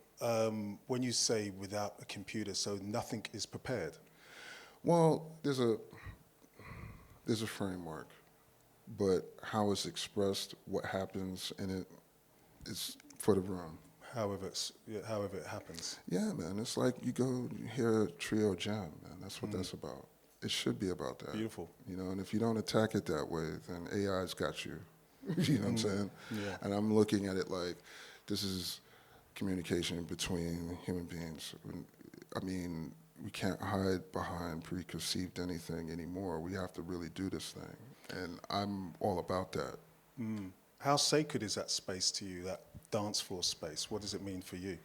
when you say without a computer, so nothing is prepared? Well, there's a framework, but how it's expressed, what happens in it, is for the room. However it happens. Yeah, man, it's like you go hear a trio jam, man. That's what that's about. It should be about that. Beautiful. You know, and if you don't attack it that way, then AI's got you. You know what I'm saying? Yeah. And I'm looking at it like this is communication between human beings. I mean, we can't hide behind preconceived anything anymore. We have to really do this thing. And I'm all about that. How sacred is that space to you, that dance floor space? What does it mean for you?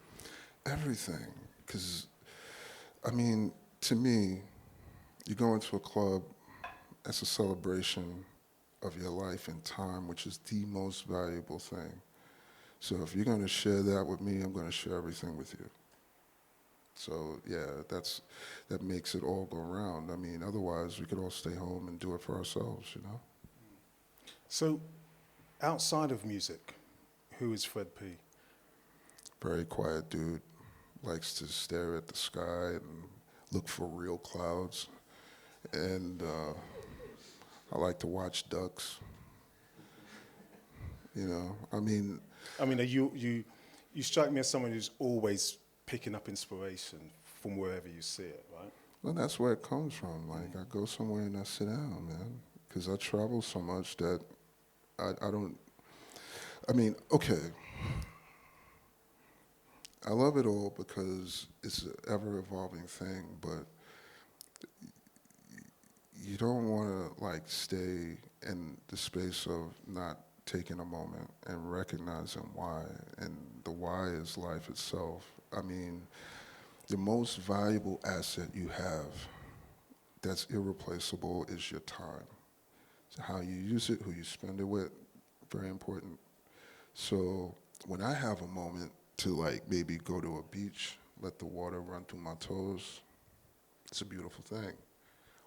Everything. Because, I mean, to me, you go into a club as a celebration of your life and time, which is the most valuable thing. So if you're going to share that with me, I'm going to share everything with you. So yeah, that makes it all go round. I mean, otherwise we could all stay home and do it for ourselves, you know? So outside of music, who is Fred P? Very quiet dude, likes to stare at the sky and look for real clouds. And I like to watch ducks. You know, I mean, you strike me as someone who's always picking up inspiration from wherever you see it, right? well, that's where it comes from. Like, I go somewhere and I sit down, man, because I travel so much that I don't, I mean, okay, I love it all because it's an ever-evolving thing, but you don't want to, like, stay in the space of not taking a moment and recognizing why, and the why is life itself. I mean, the most valuable asset you have that's irreplaceable is your time. So how you use it, who you spend it with, very important. So when I have a moment to, like, maybe go to a beach, let the water run through my toes, it's a beautiful thing.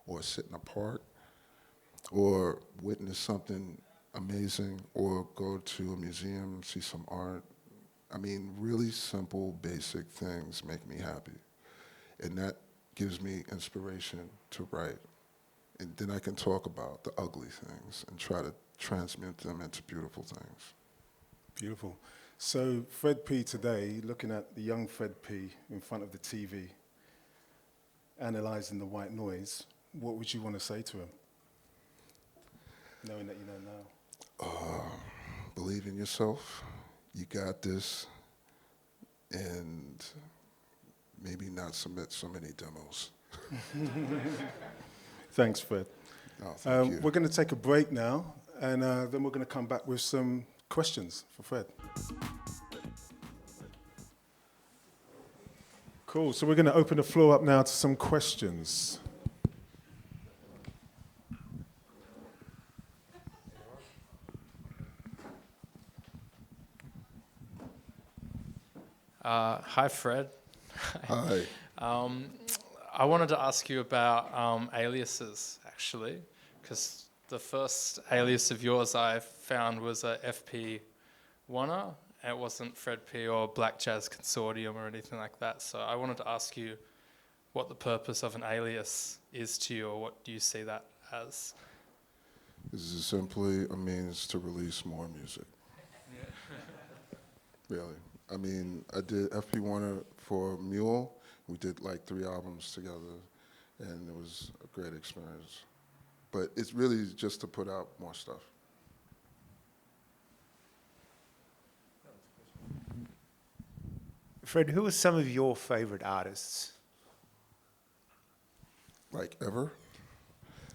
Or sit in a park, or witness something amazing, or go to a museum, see some art. I mean, really simple, basic things make me happy. And that gives me inspiration to write. And then I can talk about the ugly things and try to transmute them into beautiful things. Beautiful. So Fred P today, looking at the young Fred P in front of the TV, analysing the white noise, what would you want to say to him, knowing that you know now? Believe in yourself, you got this, and maybe not submit so many demos. Thanks, Fred. No, thank you. We're going to take a break now, and then we're going to come back with some questions for Fred. Cool, so we're going to open the floor up now to some questions. Hi, Fred. Hi. I wanted to ask you about aliases, actually, because The first alias of yours I found was a FP Wanna. It wasn't Fred P or Black Jazz Consortium or anything like that. So I wanted to ask you what the purpose of an alias is to you, or what do you see that as? This is simply a means to release more music. Really. I mean, I did FP Warner for Mule. We did like 3 albums together, and it was a great experience. But it's really just to put out more stuff. Fred, who are some of your favorite artists? Like ever?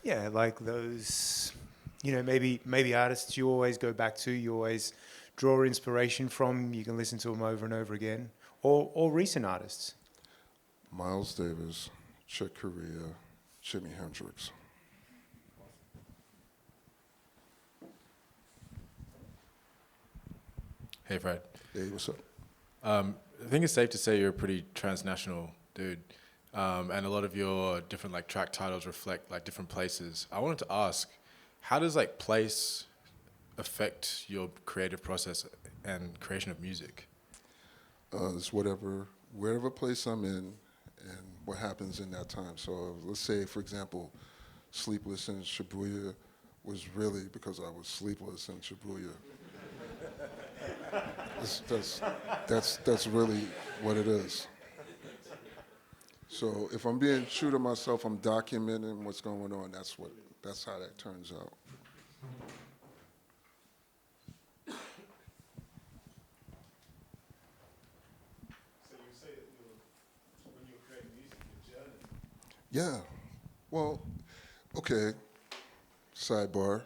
Yeah, like those, maybe artists you always go back to, you always draw inspiration from, you can listen to them over and over again, or recent artists. Miles Davis, Chick Corea, Jimi Hendrix. Hey, Fred. Hey, what's up? I think it's safe to say you're a pretty transnational dude, and a lot of your different like track titles reflect like different places. I wanted to ask, how does like place affect your creative process and creation of music? It's wherever place I'm in and what happens in that time. So let's say, for example, Sleepless in Shibuya was really because I was sleepless in Shibuya. That's really what it is. So if I'm being true to myself, I'm documenting what's going on. That's how that turns out. So you say that when you're creating music, you're journaling. Yeah. Well, okay. Sidebar.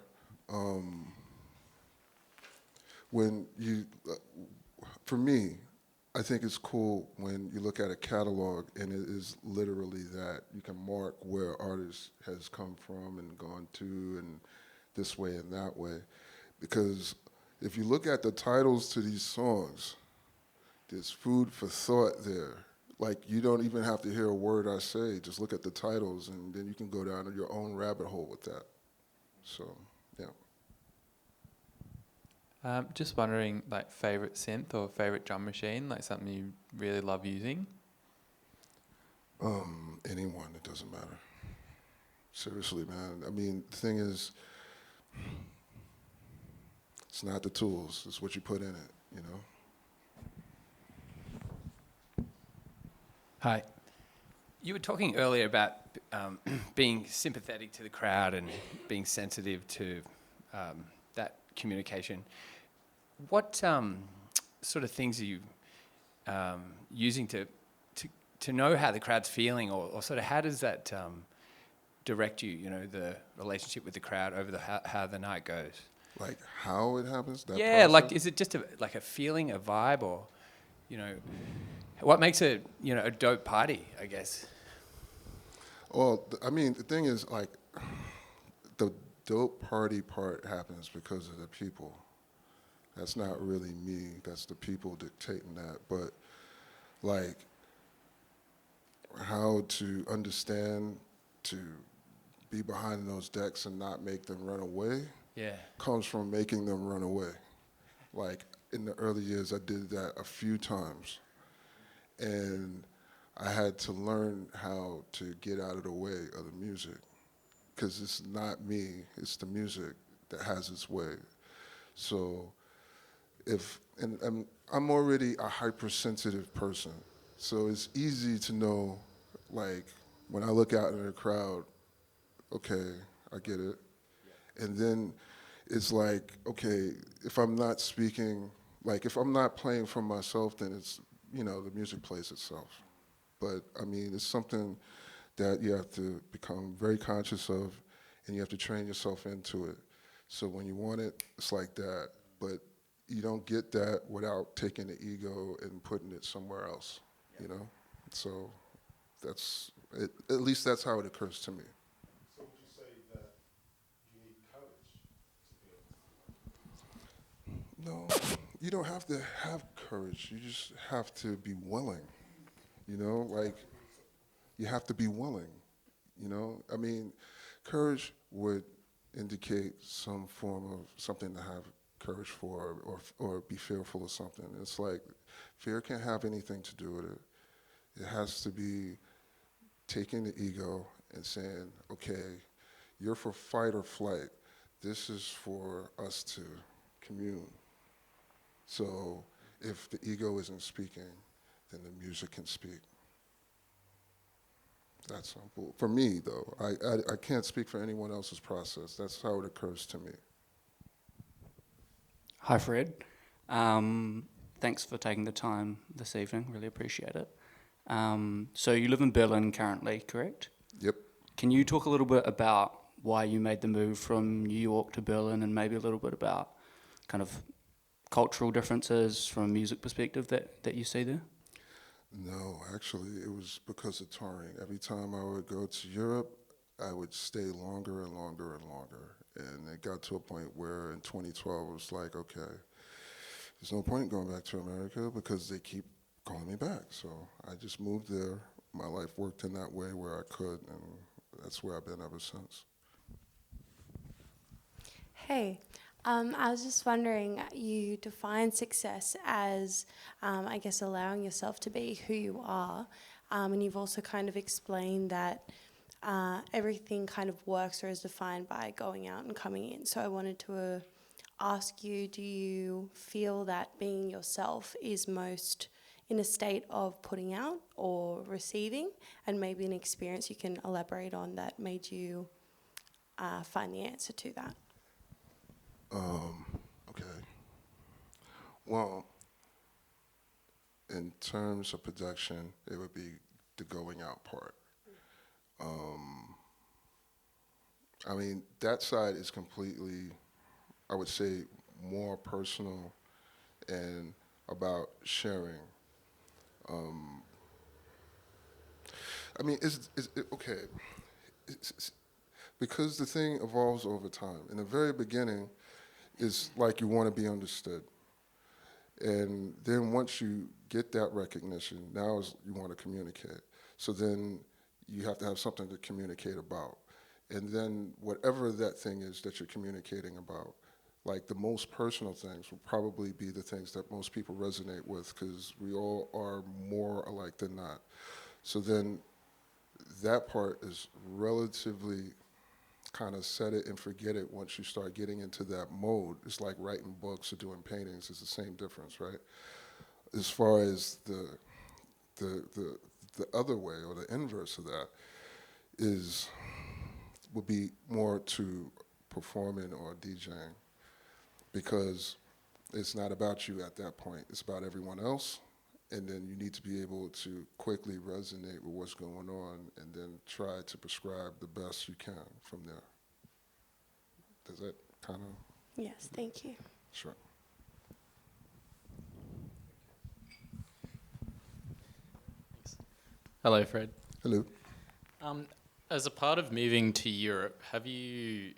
For me, I think it's cool when you look at a catalog and it is literally that. You can mark where artist has come from and gone to and this way and that way. Because if you look at the titles to these songs, there's food for thought there. Like, you don't even have to hear a word I say. Just look at the titles, and then you can go down your own rabbit hole with that. So, yeah. Just wondering, like, favorite synth or favorite drum machine, like something you really love using? Anyone, it doesn't matter. Seriously, man. I mean, the thing is, it's not the tools, it's what you put in it, you know? Hi. You were talking earlier about being sympathetic to the crowd and being sensitive to that communication. What sort of things are you using to know how the crowd's feeling, or sort of how does that direct you, the relationship with the crowd over how the night goes? Like how it happens? That yeah, process? like is it just a feeling, a vibe, or, what makes a dope party, I guess? Well, I mean, the thing is, like, the dope party part happens because of the people. That's not really me. That's the people dictating that. But, like, how to understand to be behind those decks and not make them run away comes from making them run away. Like, in the early years, I did that a few times. And I had to learn how to get out of the way of the music, because it's not me, it's the music that has its way. So I'm already a hypersensitive person, so it's easy to know, like, when I look out in the crowd, okay, I get it. And then it's like, okay, if I'm not speaking, like, if I'm not playing for myself, then it's, the music plays itself. But, I mean, it's something that you have to become very conscious of, and you have to train yourself into it. So when you want it, it's like that. But you don't get that without taking the ego and putting it somewhere else, So that's, at least that's how it occurs to me. So would you say that you need courage to be able to? No, you don't have to have courage. You just have to be willing. Like, you have to be willing. I mean, courage would indicate some form of something to have courage for, or be fearful of something. It's like fear can't have anything to do with it. It has to be taking the ego and saying, okay, you're for fight or flight. This is for us to commune. So if the ego isn't speaking, then the music can speak. That's simple. For me, though, I can't speak for anyone else's process. That's how it occurs to me. Hi, Fred. Thanks for taking the time this evening. Really appreciate it. So you live in Berlin currently, correct? Yep. Can you talk a little bit about why you made the move from New York to Berlin, and maybe a little bit about kind of cultural differences from a music perspective that you see there? No, actually, it was because of touring. Every time I would go to Europe, I would stay longer and longer and longer. And it got to a point where in 2012, it was like, okay, there's no point going back to America because they keep calling me back. So I just moved there. My life worked in that way where I could, and that's where I've been ever since. Hey, I was just wondering, you define success as, I guess, allowing yourself to be who you are, and you've also kind of explained that everything kind of works or is defined by going out and coming in. So I wanted to ask you, do you feel that being yourself is most in a state of putting out or receiving, and maybe an experience you can elaborate on that made you find the answer to that? Okay. Well, in terms of production, it would be the going out part. I mean, that side is completely, I would say, more personal and about sharing. I mean, okay. Because the thing evolves over time. In the very beginning, it's like you want to be understood. And then once you get that recognition, now you want to communicate. So then you have to have something to communicate about. And then whatever that thing is that you're communicating about, like the most personal things will probably be the things that most people resonate with, because we all are more alike than not. So then that part is relatively kind of set it and forget it once you start getting into that mode. It's like writing books or doing paintings. It's the same difference, right? As far as the other way, or the inverse of that, would be more to performing or DJing, because it's not about you at that point. It's about everyone else, and then you need to be able to quickly resonate with what's going on and then try to prescribe the best you can from there. Does that kind of? Yes, thank you. Sure. Hello, Fred. Hello. As a part of moving to Europe, have you,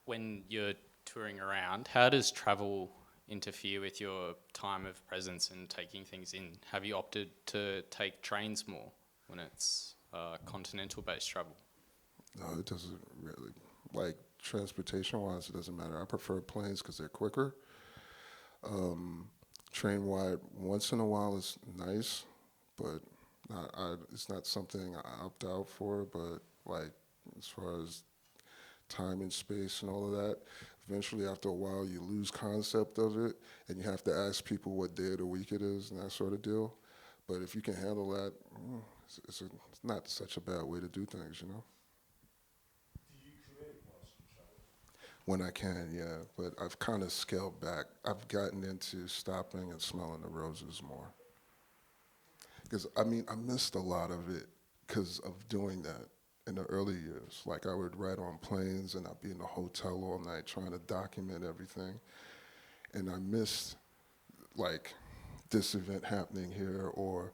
when you're touring around, how does travel interfere with your time of presence and taking things in? Have you opted to take trains more when it's continental-based travel? No, it doesn't really. Like, transportation-wise, it doesn't matter. I prefer planes because they're quicker. Train-wide, once in a while is nice, but it's not something I opt out for. But like, as far as time and space and all of that, eventually after a while you lose concept of it, and you have to ask people what day of the week it is and that sort of deal. But if you can handle that, it's not such a bad way to do things, you know? When I can, yeah, but I've kind of scaled back. I've gotten into stopping and smelling the roses more. Because, I mean, I missed a lot of it because of doing that in the early years. Like, I would ride on planes and I'd be in the hotel all night trying to document everything. And I missed, like, this event happening here, or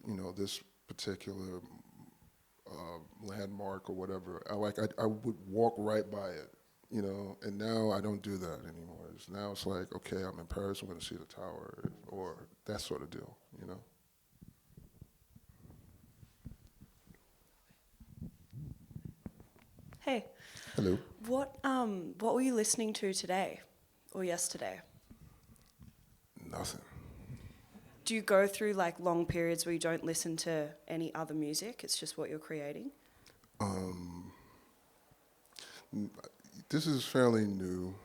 you know, this particular landmark or whatever. I would walk right by it, you know, and now I don't do that anymore. Now it's like, okay, I'm in Paris, I'm going to see the tower, or that sort of deal, you know. Hey, Hello. what were you listening to today or yesterday? Nothing. Do you go through like long periods where you don't listen to any other music? It's just what you're creating? This is fairly new,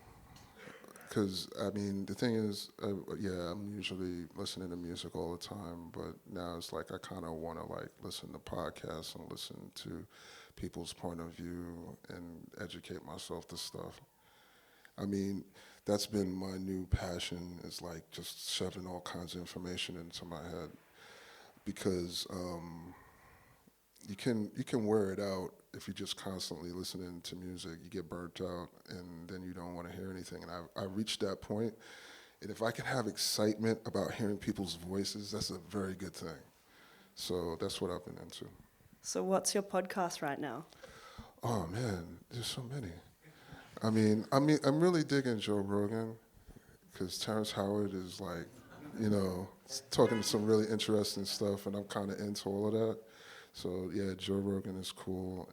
because I mean the thing is, yeah, I'm usually listening to music all the time, but now it's like I kind of want to like listen to podcasts and listen to people's point of view and educate myself to stuff. I mean, that's been my new passion, is like just shoving all kinds of information into my head, because you can wear it out if you're just constantly listening to music. You get burnt out, and then you don't want to hear anything. And I reached that point, and if I can have excitement about hearing people's voices, that's a very good thing. So that's what I've been into. So what's your podcast right now? Oh man, there's so many. I'm really digging Joe Rogan, because Terrence Howard is like, talking some really interesting stuff, and I'm kind of into all of that. So yeah, Joe Rogan is cool,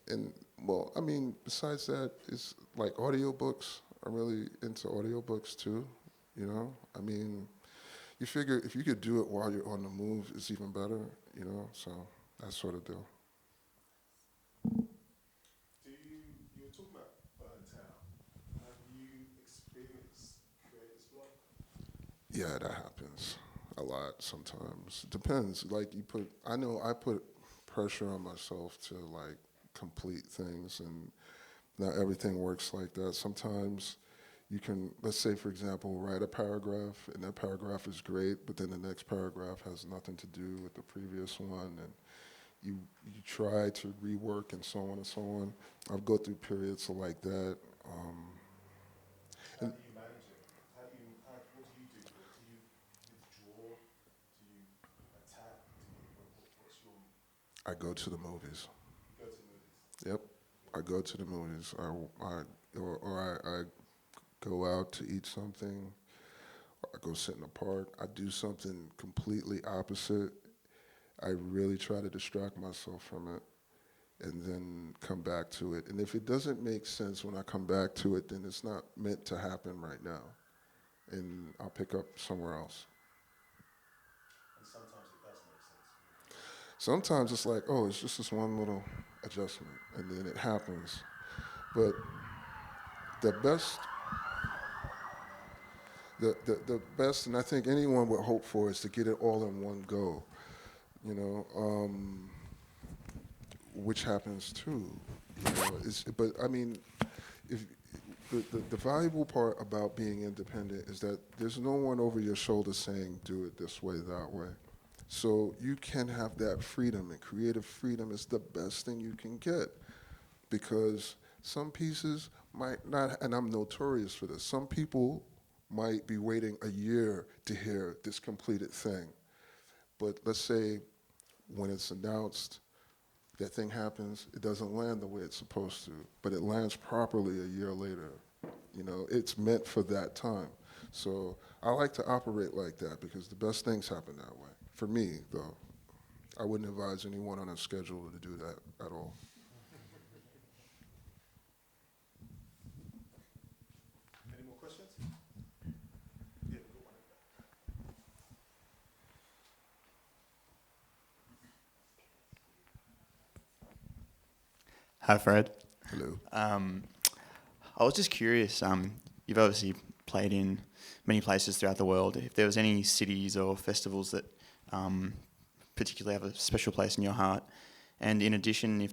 and well, I mean, besides that, it's like audiobooks. I'm really into audiobooks too. I mean, you figure if you could do it while you're on the move, it's even better. So that sort of deal. You were talking about burnt out. Have you experienced creator's block? Yeah, that happens a lot sometimes. Depends. Like I know I put pressure on myself to like complete things, and not everything works like that. Sometimes you can, let's say for example, write a paragraph, and that paragraph is great, but then the next paragraph has nothing to do with the previous one, and you try to rework and so on and so on. I've go through periods like that. How do you manage it? What do you do? Do you withdraw? Do you attack? What's your... I go to the movies. You go to the movies? Yep, I go to the movies. I go out to eat something. Or I go sit in the park. I do something completely opposite. I really try to distract myself from it, and then come back to it. And if it doesn't make sense when I come back to it, then it's not meant to happen right now, and I'll pick up somewhere else. And sometimes it does make sense. Sometimes it's like, oh, it's just this one little adjustment, and then it happens. But the best, and I think anyone would hope for, is to get it all in one go, which happens too. But I mean, if the valuable part about being independent is that there's no one over your shoulder saying, do it this way, that way. So you can have that freedom, and creative freedom is the best thing you can get, because some pieces might not, and I'm notorious for this, some people might be waiting a year to hear this completed thing. But let's say when it's announced, that thing happens, it doesn't land the way it's supposed to, but it lands properly a year later. It's meant for that time. So I like to operate like that, because the best things happen that way. For me, though, I wouldn't advise anyone on a schedule to do that at all. Any more questions? Yeah, we've got one at the back. Hi, Fred. Hello. I was just curious, you've obviously played in many places throughout the world. If there was any cities or festivals that particularly have a special place in your heart, and in addition,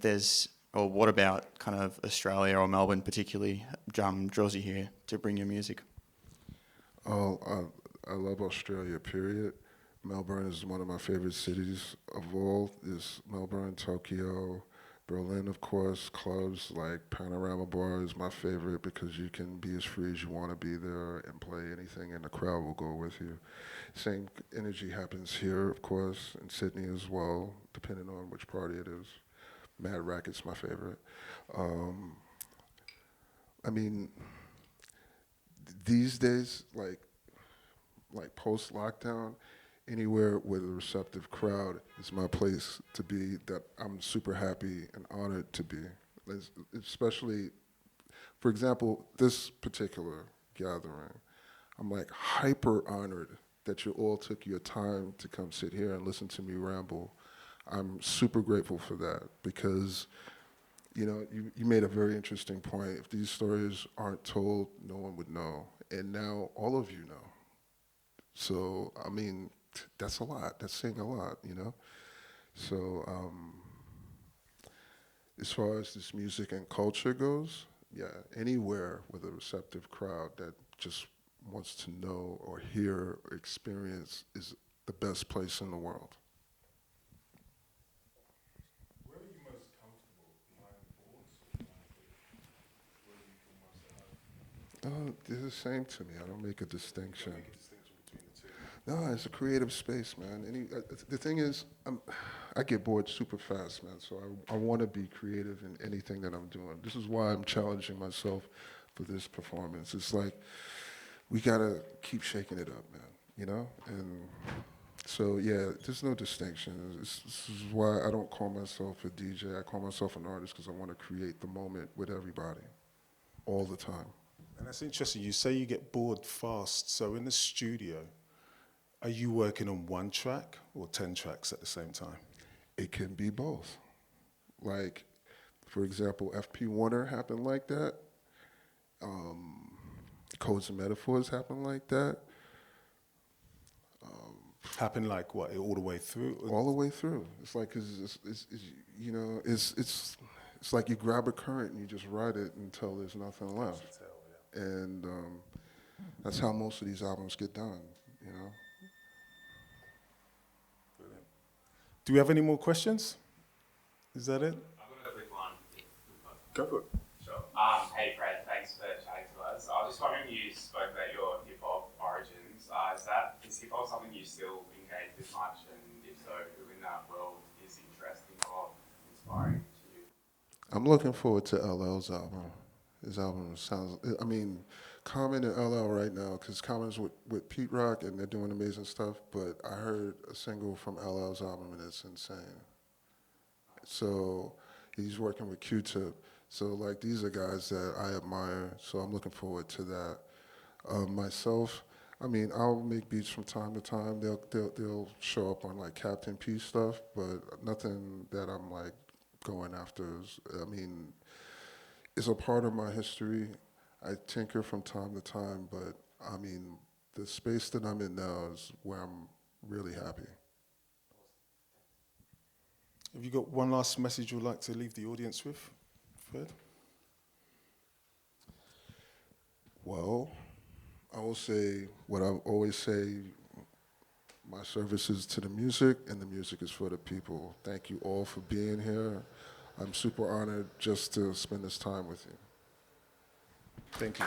what about kind of Australia or Melbourne particularly draws you here to bring your music? Oh, I love Australia, period. Melbourne is one of my favorite cities of all. Is Melbourne, Tokyo, Berlin, of course. Clubs like Panorama Bar is my favorite, because you can be as free as you want to be there and play anything, and the crowd will go with you. Same energy happens here, of course, in Sydney as well, depending on which party it is. Mad Racket's my favorite. I mean, these days, like post-lockdown, anywhere with a receptive crowd is my place to be, that I'm super happy and honored to be. Especially, for example, this particular gathering, I'm like hyper honored that you all took your time to come sit here and listen to me ramble. I'm super grateful for that because, you know, you made a very interesting point. If these stories aren't told, no one would know. And now all of you know. So, I mean, that's a lot. That's saying a lot, you know? So, as far as this music and culture goes, yeah, anywhere with a receptive crowd that just wants to know or hear or experience is the best place in the world. Where are you most comfortable? Behind the boards or where do you feel most at home? They're the same to me. I don't make a distinction. Don't make a distinction between the two. No, it's a creative space, man. The thing is, I get bored super fast, man. So I want to be creative in anything that I'm doing. This is why I'm challenging myself for this performance. It's like, we gotta keep shaking it up, man, you know? And so, yeah, there's no distinction. This is why I don't call myself a DJ. I call myself an artist because I want to create the moment with everybody, all the time. And that's interesting. You say you get bored fast. So in the studio, are you working on one track or 10 tracks at the same time? It can be both. Like, for example, FP Warner happened like that. Codes and Metaphors happen like that. Happen like what? All the way through? All the way through. It's like, you know, it's like you grab a current and you just ride it until there's nothing left. And that's how most of these albums get done, you know. Brilliant. Do we have any more questions? Is that it? I've got a quick one. Go for it. Sure. Hey Fred, thanks for chatting to us. I was just wondering, you spoke about your hip hop origins. Is hip hop something you still engage with much, and if so, who in that world is interesting or inspiring to you? I'm looking forward to LL's album. His album sounds, I mean, Common and LL right now, because Common's with Pete Rock and they're doing amazing stuff, but I heard a single from LL's album and it's insane. So he's working with Q-Tip. So like these are guys that I admire, so I'm looking forward to that. Myself, I mean, I'll make beats from time to time. They'll show up on like Captain P stuff, but nothing that I'm like going after. I mean, it's a part of my history. I tinker from time to time, but I mean, the space that I'm in now is where I'm really happy. Have you got one last message you'd like to leave the audience with, Fred? Well, I will say what I always say, my service is to the music and the music is for the people. Thank you all for being here. I'm super honored just to spend this time with you. Thank you.